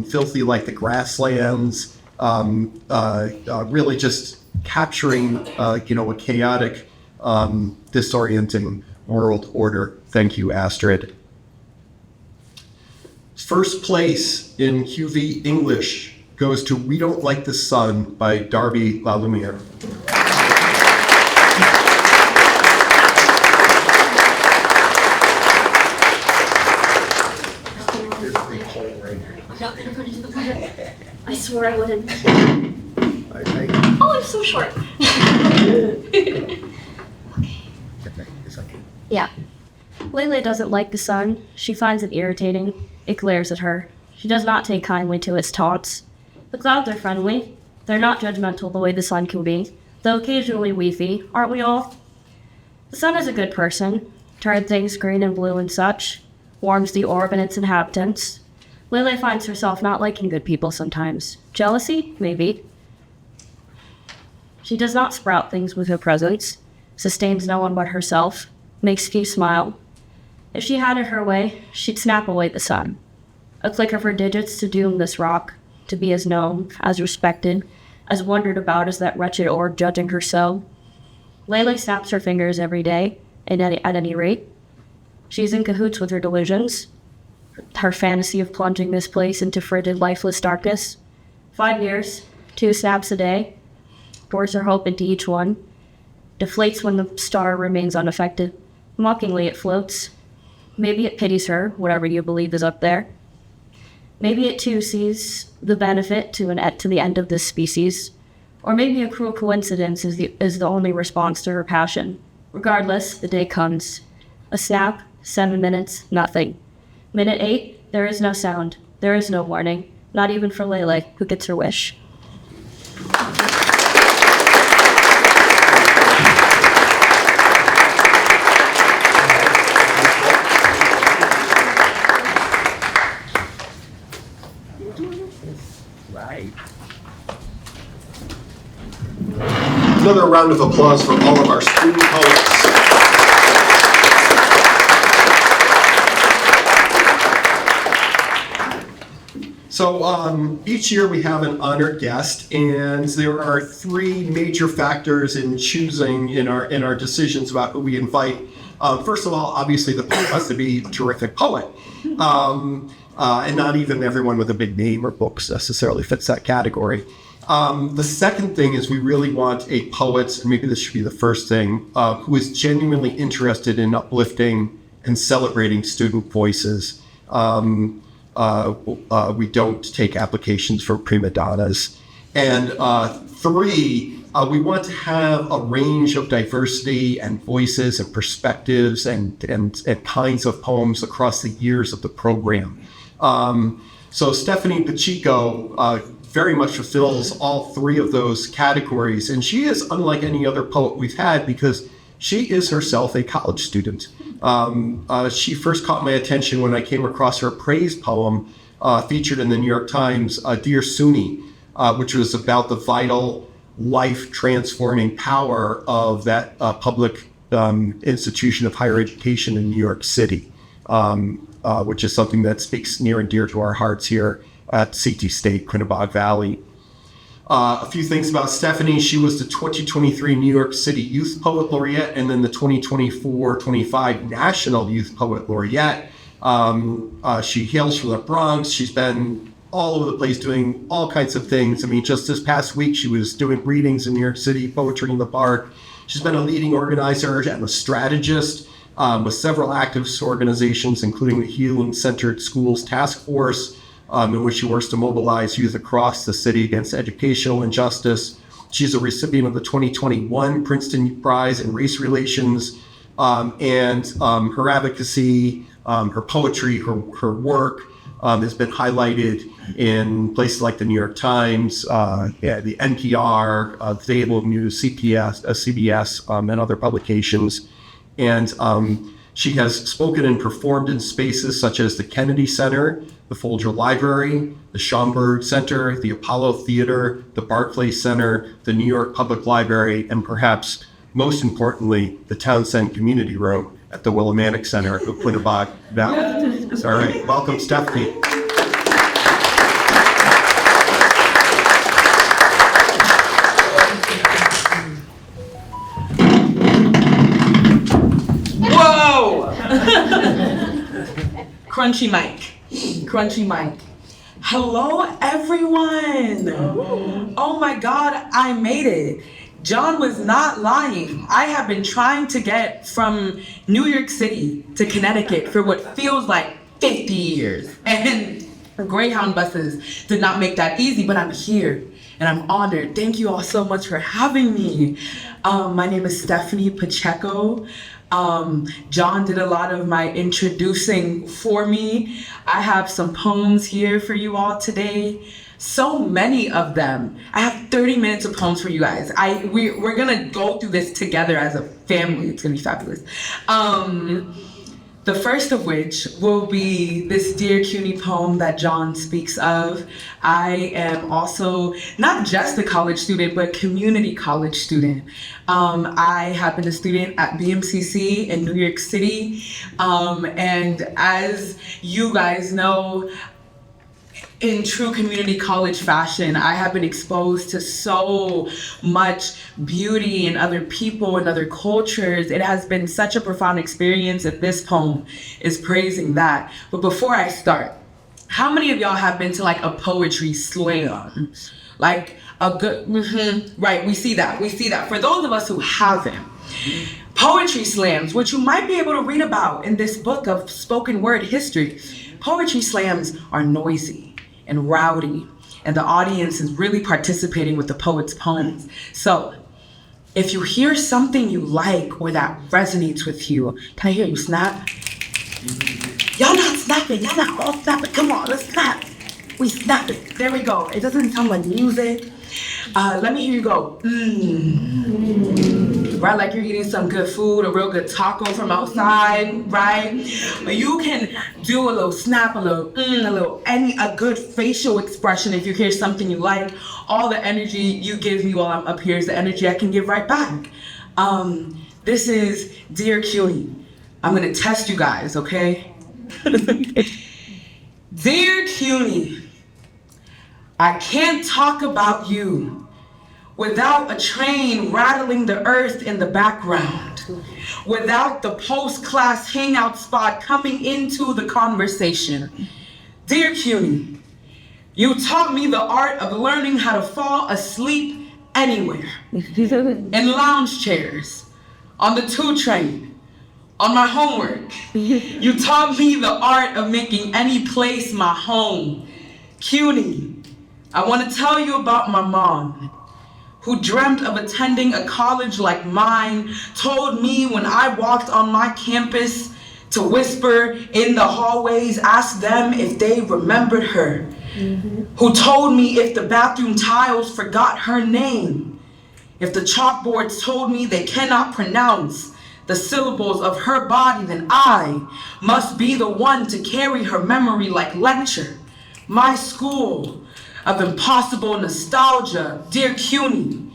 Filthy like the grasslands, really just capturing a chaotic, disorienting world order. Thank you, Astrid. First place in QV English goes to We Don't Like the Sun by Darby LaLumiere. I swore I wouldn't. Oh, I'm so short. Yeah. Lele doesn't like the sun. She finds it irritating. It glares at her. She does not take kindly to its taunts. The clouds are friendly. They're not judgmental the way the sun can be, though occasionally weepy, aren't we all? The sun is a good person. turn things green and blue and such, warms the orb and its inhabitants. Lele finds herself not liking good people sometimes. Jealousy? Maybe. She does not sprout things with her presence, sustains no one but herself, makes few smile. If she had it her way, she'd snap away the sun. A click of her digits to doom this rock, to be as known, as respected, as wondered about as that wretched orb judging her so. Lele snaps her fingers every day, and at any rate. She's in cahoots with her delusions, her fantasy of plunging this place into frigid, lifeless darkness. 5 years, 2 snaps a day, pours her hope into each one, deflates when the star remains unaffected. Mockingly it floats. Maybe it pities her, whatever you believe is up there. Maybe it too sees the benefit to the end of this species, or maybe a cruel coincidence is the only response to her passion. Regardless, the day comes. A snap, 7 minutes, nothing. Minute 8, there is no sound. There is no warning, not even for Lele, who gets her wish. Another round of applause for all of our student poets. So each year we have an honored guest, and there are 3 major factors in choosing in our decisions about who we invite. First of all, obviously the poet has to be a terrific poet, and not even everyone with a big name or books necessarily fits that category. The second thing is we really want a poet, and maybe this should be the first thing, who is genuinely interested in uplifting and celebrating student voices. We don't take applications for prima donnas. And 3, we want to have a range of diversity and voices and perspectives and kinds of poems across the years of the program. So Stephanie Pacheco very much fulfills all 3 of those categories. And she is unlike any other poet we've had because she is herself a college student. She first caught my attention when I came across her praise poem featured in the New York Times, Dear SUNY, which was about the vital, life-transforming power of that public institution of higher education in New York City, which is something that speaks near and dear to our hearts here at CT State, Quinebaug Valley. A few things about Stephanie. She was the 2023 New York City Youth Poet Laureate and then the 2024-25 National Youth Poet Laureate. She hails from the Bronx. She's been all over the place doing all kinds of things. I mean, just this past week, she was doing readings in New York City, Poetry in the Park. She's been a leading organizer and a strategist with several activist organizations, including the Healing Centered Schools Task Force, in which she works to mobilize youth across the city against educational injustice. She's a recipient of the 2021 Princeton Prize in Race Relations, and her advocacy, her poetry, her work has been highlighted in places like the New York Times, the NPR, the Daily News, CBS, and other publications. And she has spoken and performed in spaces such as the Kennedy Center, the Folger Library, the Schomburg Center, the Apollo Theater, the Barclay Center, the New York Public Library, and perhaps most importantly, the Townsend Community Room at the Willimantic Center at the Quinebaug Valley. All right, welcome, Stephanie. Whoa! Crunchy mic. Hello, everyone. Oh my God, I made it. John was not lying. I have been trying to get from New York City to Connecticut for what feels like 50 years. And Greyhound buses did not make that easy, but I'm here and I'm honored. Thank you all so much for having me. My name is Stephanie Pacheco. John did a lot of my introducing for me. I have some poems here for you all today. So many of them. I have 30 minutes of poems for you guys. We're gonna go through this together as a family. It's gonna be fabulous. The first of which will be this Dear CUNY poem that John speaks of. I am also not just a college student, but community college student. I have been a student at BMCC in New York City. And as you guys know, in true community college fashion, I have been exposed to so much beauty in other people and other cultures. It has been such a profound experience, and this poem is praising that. But before I start, how many of y'all have been to like a poetry slam? Like a good, right, we see that. For those of us who haven't, poetry slams, which you might be able to read about in this book of spoken word history, poetry slams are noisy and rowdy, and the audience is really participating with the poet's poems. So if you hear something you like or that resonates with you, can I hear you snap? Y'all not snapping, y'all not all snapping. Come on, let's snap. We snap it. There we go. It doesn't sound like music. Let me hear you go. Right, like you're eating some good food, a real good taco from outside, right? You can do a little snap, a good facial expression if you hear something you like. All the energy you give me while I'm up here is the energy I can give right back. This is Dear CUNY. I'm gonna test you guys, okay? Dear CUNY, I can't talk about you without a train rattling the earth in the background, without the post-class hangout spot coming into the conversation. Dear CUNY, you taught me the art of learning how to fall asleep anywhere, in lounge chairs, on the 2 train, on my homework. You taught me the art of making any place my home. CUNY, I want to tell you about my mom, who dreamt of attending a college like mine, told me when I walked on my campus to whisper in the hallways, ask them if they remembered her, who told me if the bathroom tiles forgot her name, if the chalkboards told me they cannot pronounce the syllables of her body, then I must be the one to carry her memory like lecture. My school of impossible nostalgia. Dear CUNY,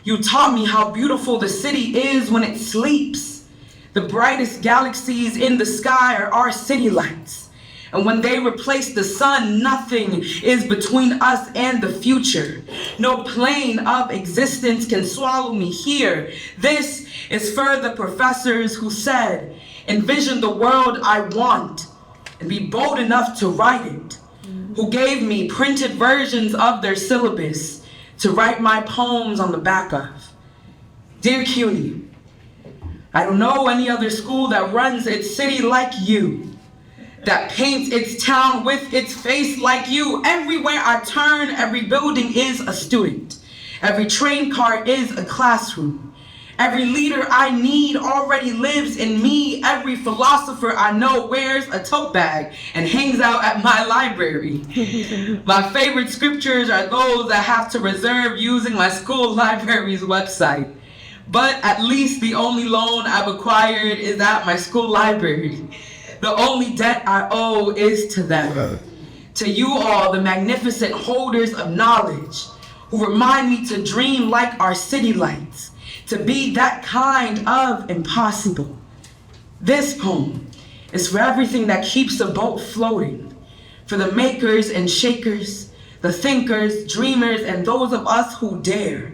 you taught me how beautiful the city is when it sleeps. The brightest galaxies in the sky are our city lights. And when they replace the sun, nothing is between us and the future. No plane of existence can swallow me here. This is for the professors who said, envision the world I want and be bold enough to write it, who gave me printed versions of their syllabus to write my poems on the back of. Dear CUNY, I don't know any other school that runs its city like you, that paints its town with its face like you. Everywhere I turn, every building is a student. Every train car is a classroom. Every leader I need already lives in me. Every philosopher I know wears a tote bag and hangs out at my library. My favorite scriptures are those I have to reserve using my school library's website. But at least the only loan I've acquired is at my school library. The only debt I owe is to them. To you all, the magnificent holders of knowledge, who remind me to dream like our city lights, to be that kind of impossible. This poem is for everything that keeps the boat floating, for the makers and shakers, the thinkers, dreamers, and those of us who dare,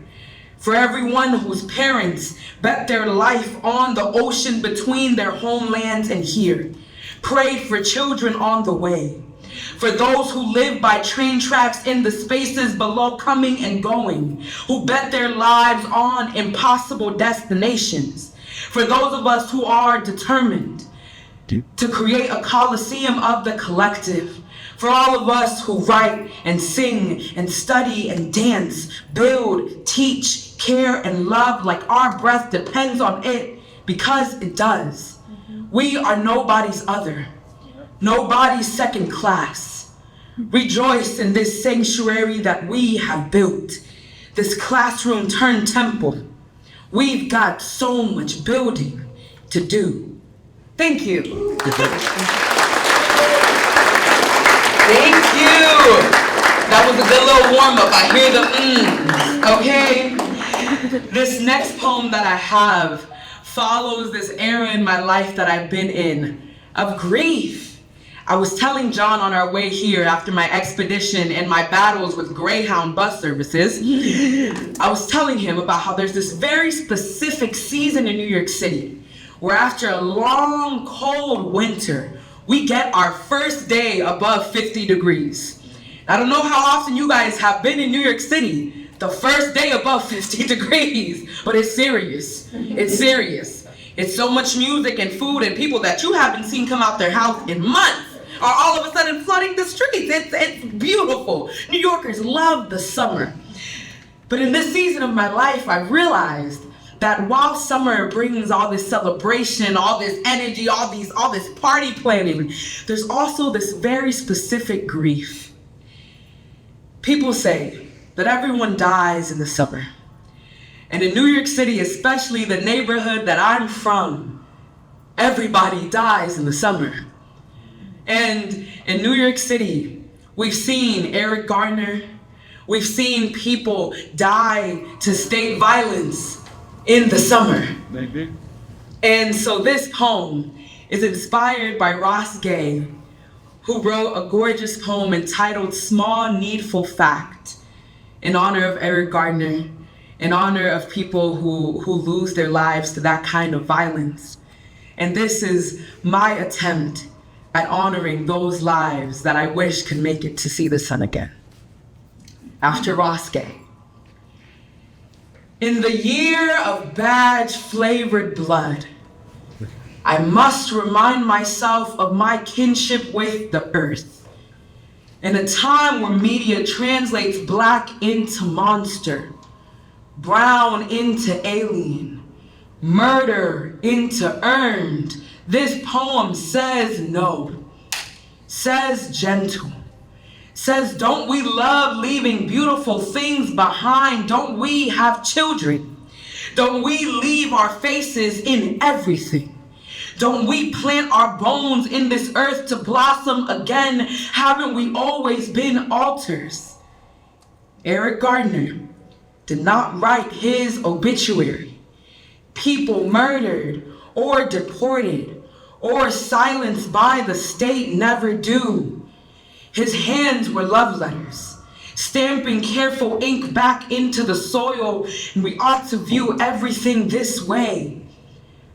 for everyone whose parents bet their life on the ocean between their homelands and here, prayed for children on the way, for those who live by train tracks in the spaces below coming and going, who bet their lives on impossible destinations, for those of us who are determined to create a coliseum of the collective, for all of us who write and sing and study and dance, build, teach, care, and love like our breath depends on it, because it does. We are nobody's other, nobody's second class, Rejoice in this sanctuary that we have built, this classroom turned temple. We've got so much building to do. Thank you. Thank you. That was a good little warm-up. I hear the okay? This next poem that I have follows this era in my life that I've been in of grief. I was telling John on our way here after my expedition and my battles with Greyhound bus services, I was telling him about how there's this very specific season in New York City where after a long, cold winter, we get our first day above 50 degrees. I don't know how often you guys have been in New York City, the first day above 50 degrees, but it's serious. It's serious. It's so much music and food and people that you haven't seen come out their house in months are all of a sudden flooding the streets. It's beautiful. New Yorkers love the summer. But in this season of my life, I realized that while summer brings all this celebration, all this energy, all this party planning, there's also this very specific grief. People say that everyone dies in the summer. And in New York City, especially the neighborhood that I'm from, everybody dies in the summer. And in New York City, we've seen Eric Garner, we've seen people die to state violence in the summer. Maybe. And so this poem is inspired by Ross Gay, who wrote a gorgeous poem entitled Small Needful Fact in honor of Eric Garner, in honor of people who lose their lives to that kind of violence. And this is my attempt at honoring those lives that I wish could make it to see the sun again. After Ross Gay. In the year of badge-flavored blood, I must remind myself of my kinship with the earth. In a time where media translates black into monster, brown into alien, murder into earned, this poem says no, says gentle, says don't we love leaving beautiful things behind? Don't we have children? Don't we leave our faces in everything? Don't we plant our bones in this earth to blossom again? Haven't we always been altars? Eric Garner did not write his obituary. People murdered or deported or silenced by the state never do. His hands were love letters, stamping careful ink back into the soil, and we ought to view everything this way,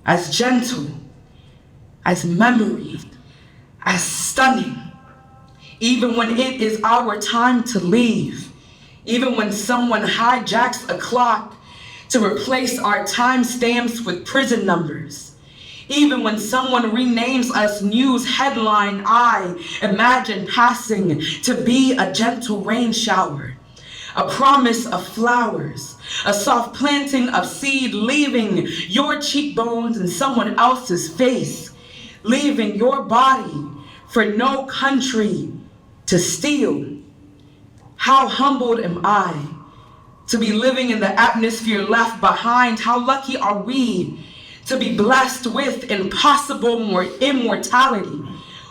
as gentle, as memory, as stunning, even when it is our time to leave, even when someone hijacks a clock to replace our timestamps with prison numbers. Even when someone renames us news headline, I imagine passing to be a gentle rain shower, a promise of flowers, a soft planting of seed, leaving your cheekbones in someone else's face, leaving your body for no country to steal. How humbled am I to be living in the atmosphere left behind? How lucky are we to be blessed with impossible immortality?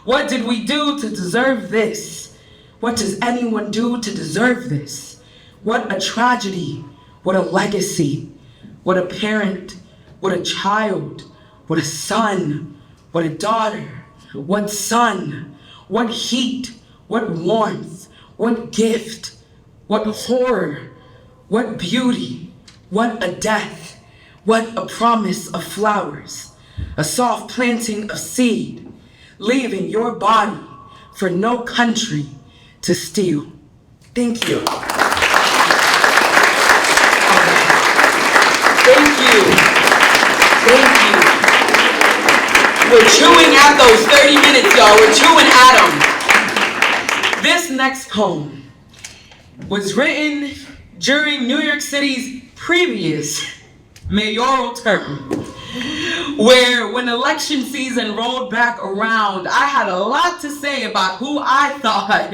What did we do to deserve this? What does anyone do to deserve this? What a tragedy, what a legacy, what a parent, what a child, what a son, what a daughter, what sun, what heat, what warmth, what gift, what horror, what beauty, what a death. What a promise of flowers, a soft planting of seed, leaving your body for no country to steal. Thank you. Thank you. Thank you. We're chewing at those 30 minutes, y'all. We're chewing at them. This next poem was written during New York City's previous mayoral term, where when election season rolled back around, I had a lot to say about who I thought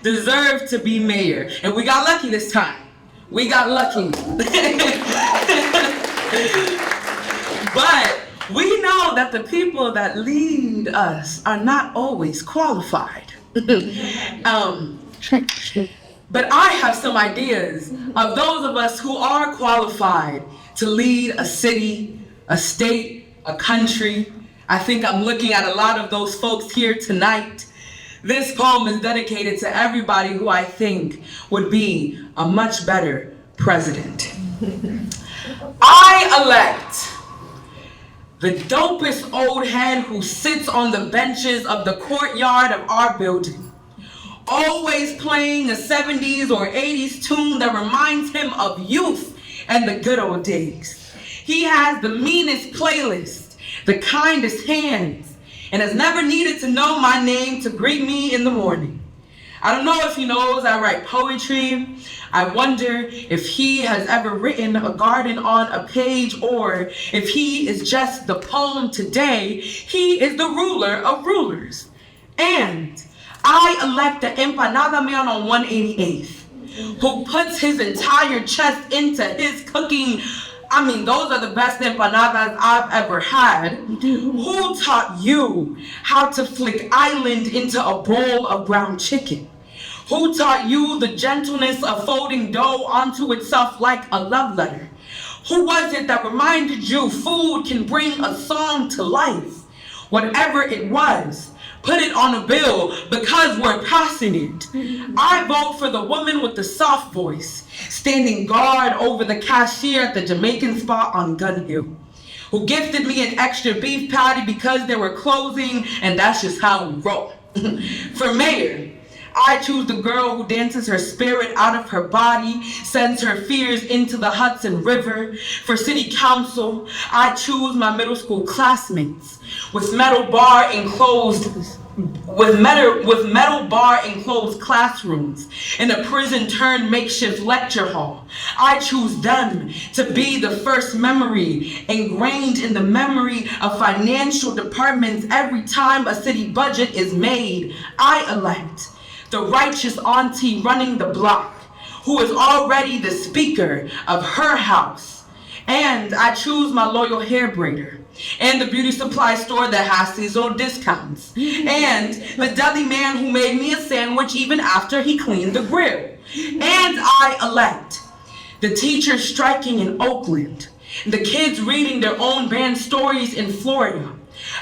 deserve to be mayor. And we got lucky this time. We got lucky. But we know that the people that lead us are not always qualified. But I have some ideas of those of us who are qualified to lead a city, a state, a country. I think I'm looking at a lot of those folks here tonight. This poem is dedicated to everybody who I think would be a much better president. I elect the dopest old head who sits on the benches of the courtyard of our building, always playing a 70s or 80s tune that reminds him of youth and the good old days. He has the meanest playlist, the kindest hands, and has never needed to know my name to greet me in the morning. I don't know if he knows I write poetry. I wonder if he has ever written a garden on a page, or if he is just the poem today. He is the ruler of rulers. And I elect the empanada man on 188th, who puts his entire chest into his cooking. I mean, those are the best empanadas I've ever had. Who taught you how to flick island into a bowl of ground chicken? Who taught you the gentleness of folding dough onto itself like a love letter? Who was it that reminded you food can bring a song to life? Whatever it was, put it on a bill because we're passing it. I vote for the woman with the soft voice, standing guard over the cashier at the Jamaican spot on Gun Hill, who gifted me an extra beef patty because they were closing, and that's just how we roll. For mayor, I choose the girl who dances her spirit out of her body, sends her fears into the Hudson River. For city council, I choose my middle school classmates with metal bar enclosed classrooms in a prison turned makeshift lecture hall. I choose them to be the first memory ingrained in the memory of financial departments every time a city budget is made. I elect the righteous auntie running the block, who is already the speaker of her house. And I choose my loyal hair braider, and the beauty supply store that has seasonal discounts, and the deli man who made me a sandwich even after he cleaned the grill. And I elect the teachers striking in Oakland, the kids reading their own band stories in Florida.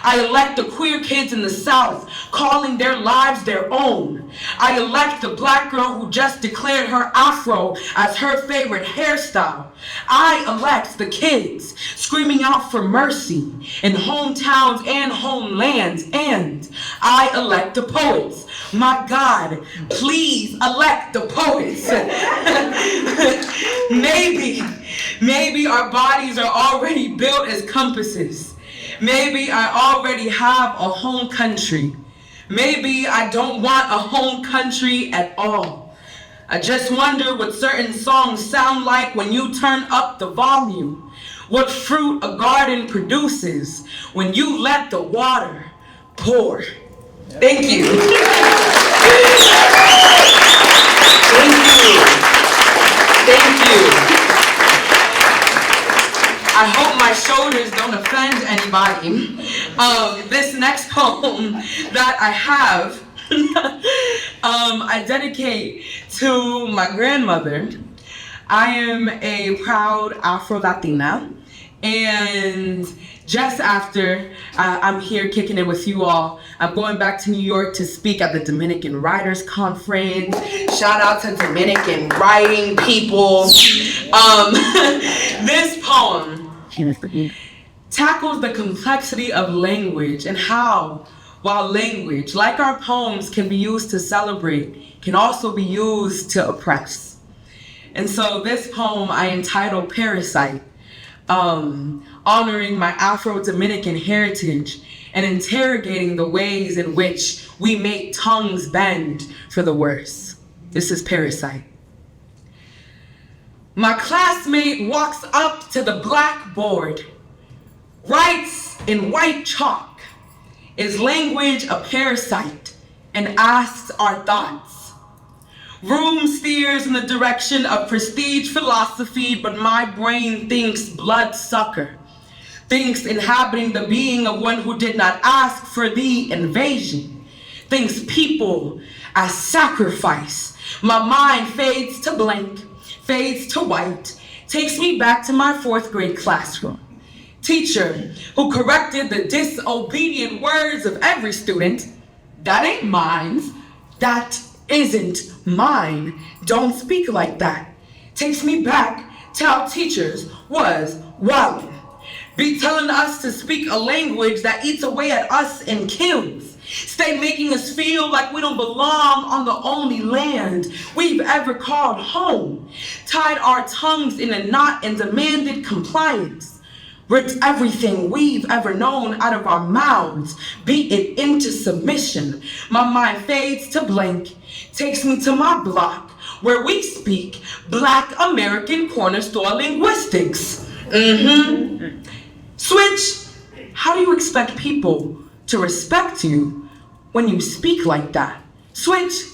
I elect the queer kids in the South calling their lives their own. I elect the black girl who just declared her afro as her favorite hairstyle. I elect the kids screaming out for mercy in hometowns and homelands. And I elect the poets. My God, please elect the poets. Maybe our bodies are already built as compasses. Maybe I already have a home country. Maybe I don't want a home country at all. I just wonder what certain songs sound like when you turn up the volume. What fruit a garden produces when you let the water pour. Thank you. Thank you. I hope my shoulders don't offend anybody. This next poem that I have, I dedicate to my grandmother. I am a proud Afro-Latina, and just after I'm here kicking it with you all, I'm going back to New York to speak at the Dominican Writers Conference. Shout out to Dominican writing people. This poem tackles the complexity of language and how, while language, like our poems, can be used to celebrate, can also be used to oppress. And so this poem I entitled Parasite, honoring my Afro-Dominican heritage and interrogating the ways in which we make tongues bend for the worse. This is Parasite. My classmate walks up to the blackboard, writes in white chalk, "Is language a parasite?" and asks our thoughts. Room steers in the direction of prestige philosophy, but my brain thinks bloodsucker. Thinks inhabiting the being of one who did not ask for the invasion. Thinks people as sacrifice. My mind fades to blank, fades to white, takes me back to my 4th grade classroom. Teacher who corrected the disobedient words of every student. That ain't mine. That isn't mine. Don't speak like that. Takes me back to how teachers was wildin'. Be telling us to speak a language that eats away at us and kills. Stay making us feel like we don't belong on the only land we've ever called home. Tied our tongues in a knot and demanded compliance. Ripped everything we've ever known out of our mouths, beat it into submission. My mind fades to blank, takes me to my block, where we speak Black American corner store linguistics. Switch, how do you expect people to respect you when you speak like that? Switch,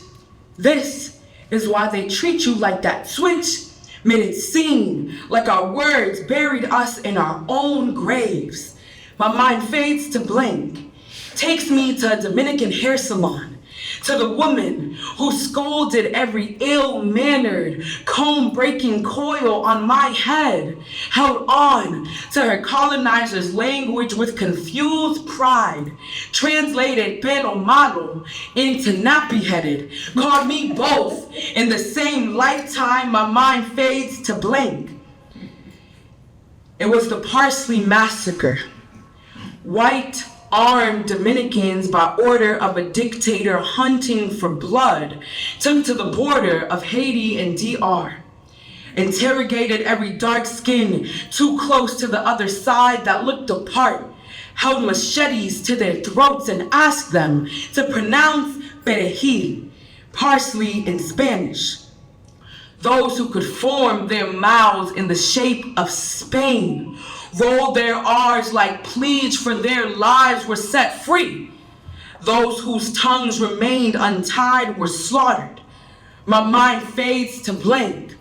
this is why they treat you like that. Switch, made it seem like our words buried us in our own graves. My mind fades to blank, takes me to a Dominican hair salon, to the woman who scolded every ill-mannered, comb-breaking coil on my head, held on to her colonizer's language with confused pride, translated pelo malo into nappy-headed, called me both in the same lifetime. My mind fades to blank. It was the Parsley Massacre. White armed Dominicans, by order of a dictator hunting for blood, took to the border of Haiti and DR. Interrogated every dark skin too close to the other side that looked apart, held machetes to their throats and asked them to pronounce perejil, parsley in Spanish. Those who could form their mouths in the shape of Spain, rolled their R's like pleas for their lives, were set free. Those whose tongues remained untied were slaughtered. My mind fades to blank.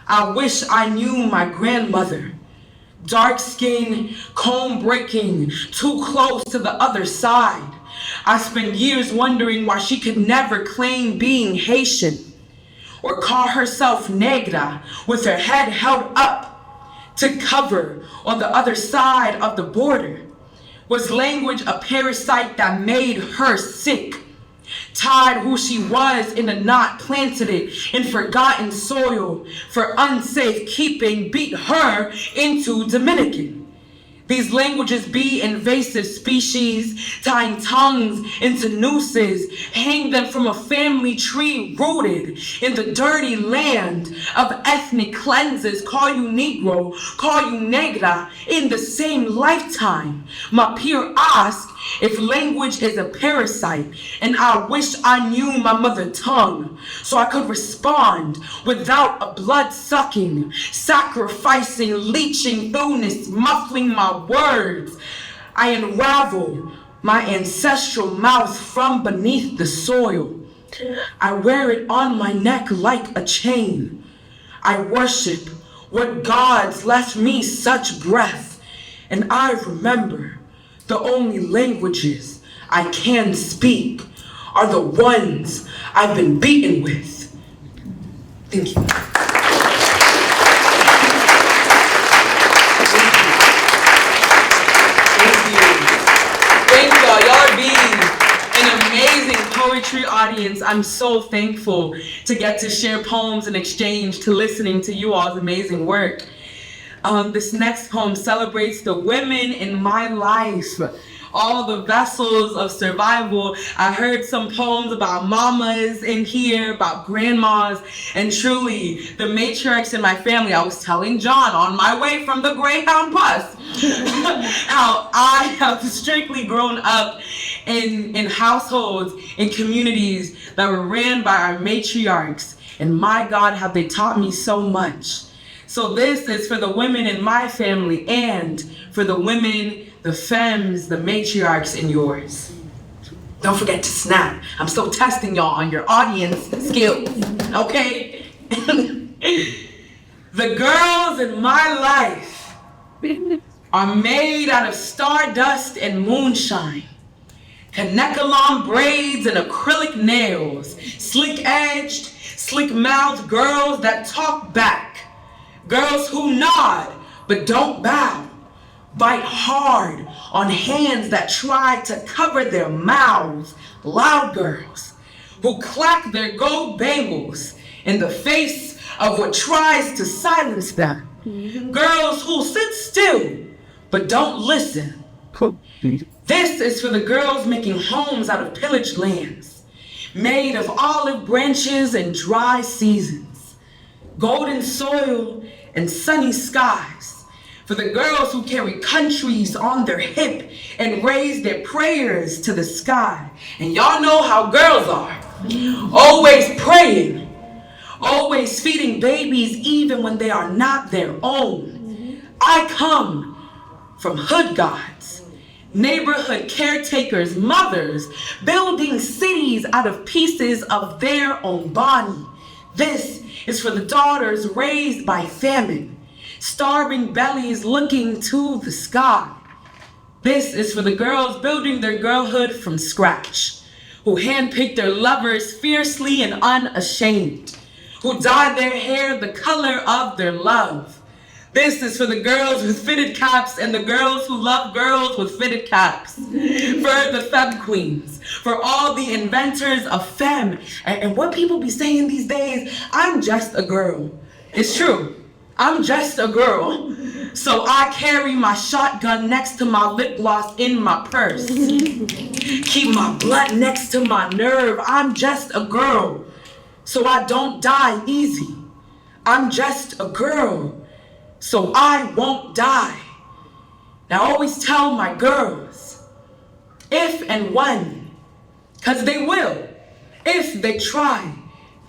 I wish I knew my grandmother. Dark skin, comb breaking, too close to the other side. I spent years wondering why she could never claim being Haitian or call herself negra with her head held up to cover on the other side of the border. Was language a parasite that made her sick? Tied who she was in a knot, planted it in forgotten soil for unsafe keeping, beat her into Dominican. These languages be invasive species, tying tongues into nooses, hang them from a family tree rooted in the dirty land of ethnic cleanses, call you Negro, call you Negra in the same lifetime. My peer asked if language is a parasite, and I wish I knew my mother tongue so I could respond without a blood-sucking, sacrificing, leeching illness, muffling my words. I unravel my ancestral mouth from beneath the soil. I wear it on my neck like a chain. I worship what gods left me such breath, and I remember the only languages I can speak are the ones I've been beaten with. Thank you. Thank y'all. Y'all are being an amazing poetry audience. I'm so thankful to get to share poems in exchange to listening to you all's amazing work. This next poem celebrates the women in my life, all the vessels of survival. I heard some poems about mamas in here, about grandmas, and truly the matriarchs in my family. I was telling John on my way from the Greyhound bus how I have strictly grown up in households, in communities that were ran by our matriarchs. And my God, have they taught me so much. So this is for the women in my family and for the women, the femmes, the matriarchs in yours. Don't forget to snap. I'm still testing y'all on your audience skills, okay? The girls in my life are made out of stardust and moonshine. Kanekalon braids and acrylic nails. Slick-edged, slick-mouthed girls that talk back. Girls who nod but don't bow. Bite hard on hands that try to cover their mouths. Loud girls who clack their gold bangles in the face of what tries to silence them. Girls who sit still but don't listen. This is for the girls making homes out of pillaged lands, made of olive branches and dry seasons, golden soil and sunny skies. For the girls who carry countries on their hip and raise their prayers to the sky. And y'all know how girls are. Always praying, always feeding babies even when they are not their own. I come from hood gods, neighborhood caretakers, mothers, building cities out of pieces of their own body. This is for the daughters raised by famine, starving bellies looking to the sky. This is for the girls building their girlhood from scratch, who handpicked their lovers fiercely and unashamed, who dyed their hair the color of their love. This is for the girls with fitted caps and the girls who love girls with fitted caps. For the femme queens, for all the inventors of femme. And what people be saying these days, I'm just a girl. It's true, I'm just a girl. So I carry my shotgun next to my lip gloss in my purse. Keep my blunt next to my nerve. I'm just a girl. So I don't die easy. I'm just a girl. So I won't die. Now I always tell my girls, if and when, cause they will, if they try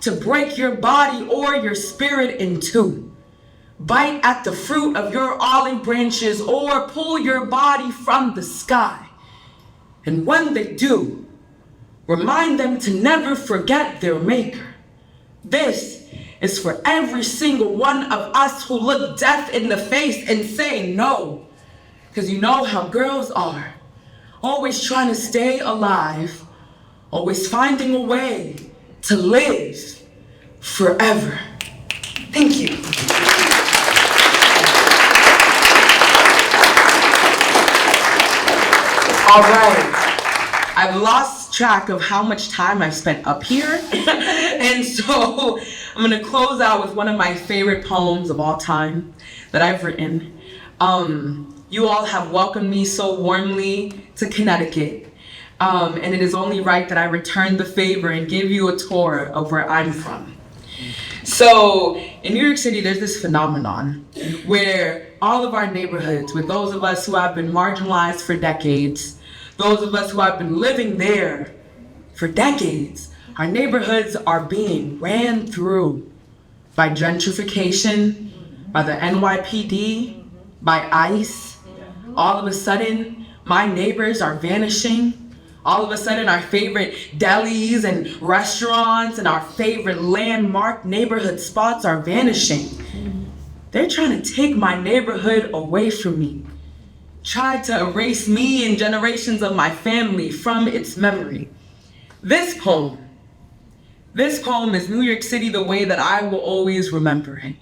to break your body or your spirit in two, bite at the fruit of your olive branches or pull your body from the sky. And when they do, remind them to never forget their maker. This is for every single one of us who look death in the face and say no. Because you know how girls are. Always trying to stay alive. Always finding a way to live forever. Thank you. All right. I've lost track of how much time I've spent up here. And so I'm gonna close out with one of my favorite poems of all time that I've written. You all have welcomed me so warmly to Connecticut. And it is only right that I return the favor and give you a tour of where I'm from. So in New York City, there's this phenomenon where all of our neighborhoods, with those of us who have been marginalized for decades, those of us who have been living there for decades, our neighborhoods are being ran through by gentrification, by the NYPD, by ICE. All of a sudden, my neighbors are vanishing. All of a sudden, our favorite delis and restaurants and our favorite landmark neighborhood spots are vanishing. They're trying to take my neighborhood away from me, try to erase me and generations of my family from its memory. This poem is New York City the way that I will always remember it.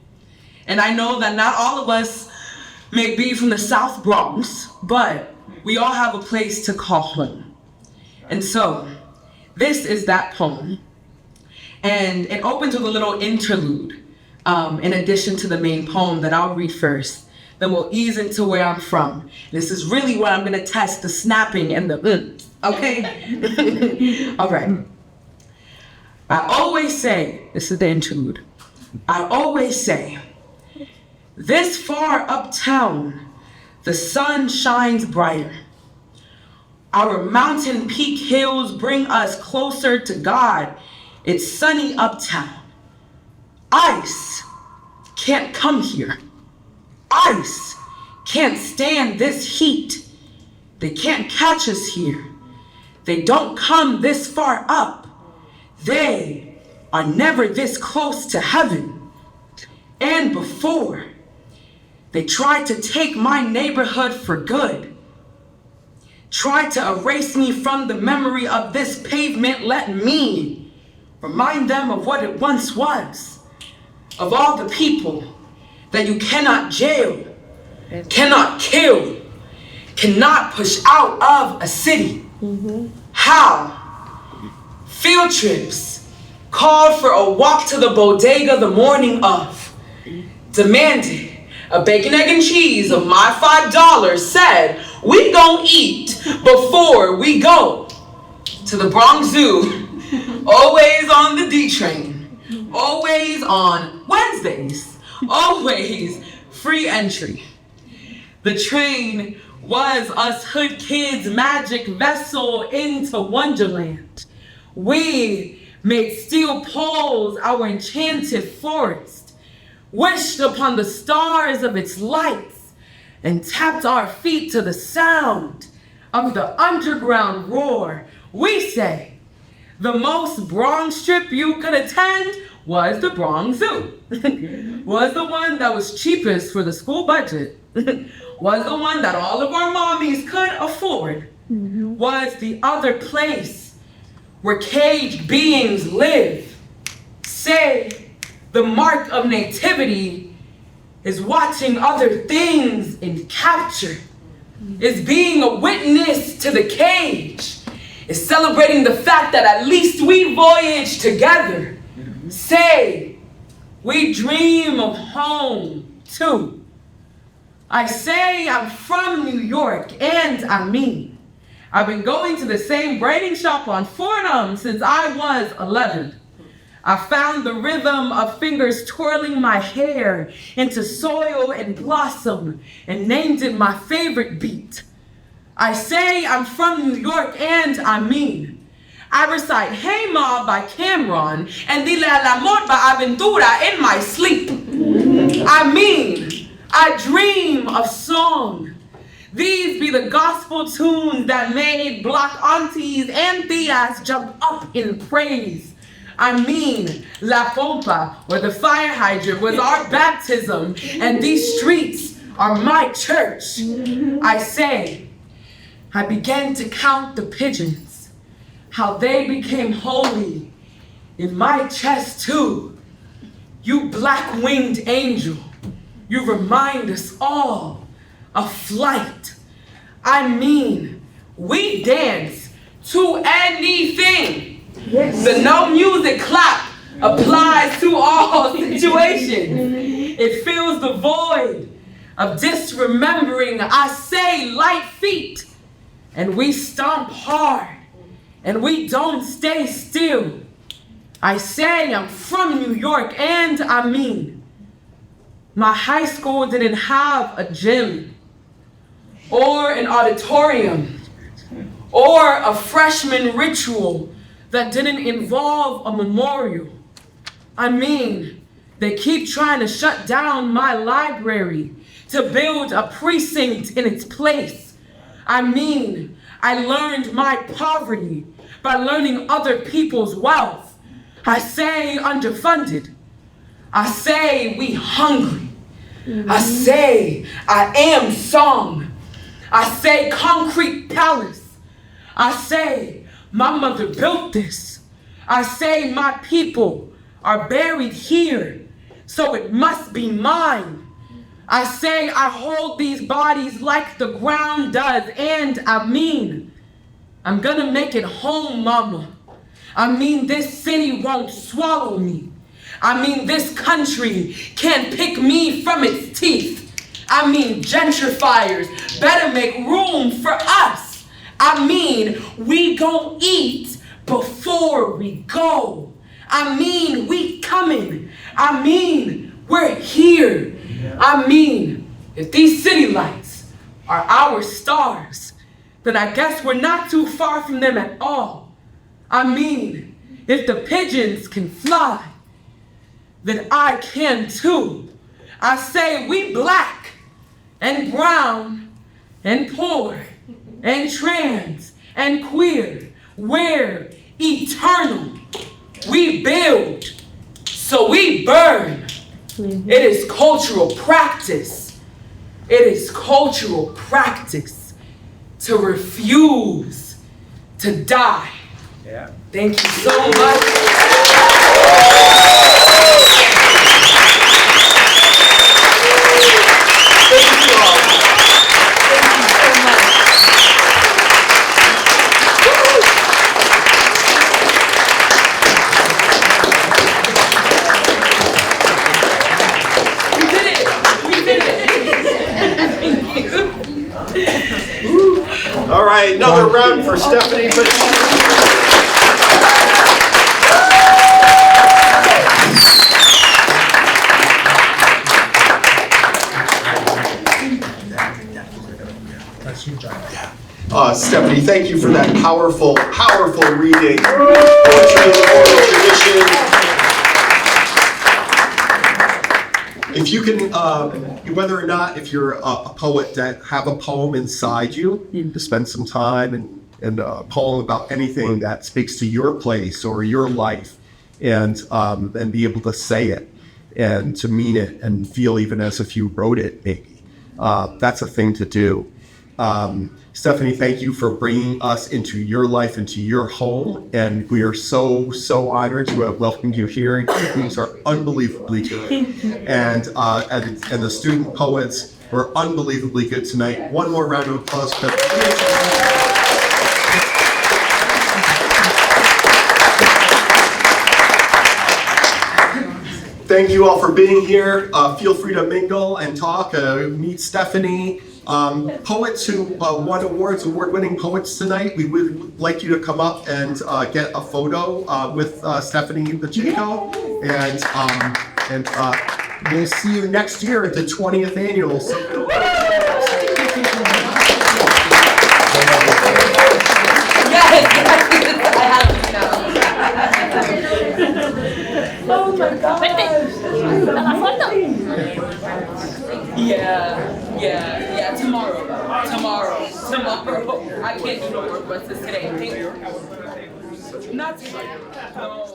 And I know that not all of us may be from the South Bronx, but we all have a place to call home. And so, this is that poem. And it opens with a little interlude, in addition to the main poem that I'll read first. Then we'll ease into where I'm from. This is really where I'm gonna test the snapping and the okay? All right. I always say, this is the interlude. I always say, this far uptown, the sun shines brighter. Our mountain peak hills bring us closer to God. It's sunny uptown. ICE can't come here. ICE can't stand this heat. They can't catch us here. they don't come this far up, they are never this close to heaven. And before, they tried to take my neighborhood for good, tried to erase me from the memory of this pavement. Let me remind them of what it once was, of all the people that you cannot jail, cannot kill, cannot push out of a city. How field trips called for a walk to the bodega the morning of, demanded a bacon, egg, and cheese of my $5, said we gon' eat before we go to the Bronx Zoo, always on the D train, always on Wednesdays, always free entry. The train was us hood kids' magic vessel into Wonderland. We made steel poles our enchanted forest, wished upon the stars of its lights, and tapped our feet to the sound of the underground roar. We say the most Bronx trip you could attend was the Bronx Zoo. Was the one that was cheapest for the school budget. Was the one that all of our mommies could afford. Was the other place where caged beings live. Say the mark of nativity is watching other things in capture, is being a witness to the cage, is celebrating the fact that at least we voyage together. Say we dream of home too. I say I'm from New York, and I mean, I've been going to the same braiding shop on Fordham since I was 11. I found the rhythm of fingers twirling my hair into soil and blossom and named it my favorite beat. I say I'm from New York, and I mean, I recite Hey Ma by Cameron and Dile al Amor by Aventura in my sleep. I mean, I dream of song. These be the gospel tunes that made block aunties and tias jump up in praise. I mean, La Pompa, where the fire hydrant was our baptism, and these streets are my church. I say, I began to count the pigeons, how they became holy in my chest too. You black-winged angel, you remind us all of flight. I mean, we dance to anything. The no music clap applies to all situations. It fills the void of disremembering. I say light feet, and we stomp hard, and we don't stay still. I say I'm from New York, and I mean, my high school didn't have a gym, or an auditorium, or a freshman ritual that didn't involve a memorial. I mean, they keep trying to shut down my library to build a precinct in its place. I mean, I learned my poverty by learning other people's wealth. I say underfunded. I say we hungry. I say I am song. I say concrete palace. I say my mother built this. I say my people are buried here, so it must be mine. I say I hold these bodies like the ground does, and I mean, I'm gonna make it home, mama. I mean, this city won't swallow me. I mean, this country can't pick me from its teeth. I mean, gentrifiers better make room for us. I mean, we gon' eat before we go. I mean, we coming. I mean, we're here. I mean, if these city lights are our stars, then I guess we're not too far from them at all. I mean, if the pigeons can fly, then I can too. I say we black and brown and poor and trans and queer. We're eternal. We build, so we burn. It is cultural practice. It is cultural practice to refuse to die. Yeah. Thank you so much. Thank you all. Thank you so much. We did it. We did it. All right, another round for Stephanie. Stephanie, thank you for that powerful, powerful reading. Poetry is an oral tradition. If you can, whether or not, if you're a poet that have a poem inside you, you can spend some time and a poem about anything that speaks to your place or your life, and be able to say it and to mean it and feel even as if you wrote it, maybe. That's a thing to do. Stephanie, thank you for bringing us into your life, into your home, and we are so, so honored to have welcomed you here. These are unbelievably good, and the student poets were unbelievably good tonight. One more round of applause. Thank you all for being here. Feel free to mingle and talk, meet Stephanie. Poets who won awards, award-winning poets tonight, we would like you to come up and get a photo with Stephanie Pacheco, and we'll see you next year at the 20th annual. Oh my gosh. Yeah, tomorrow. I can't do no work, but today. Not today. No.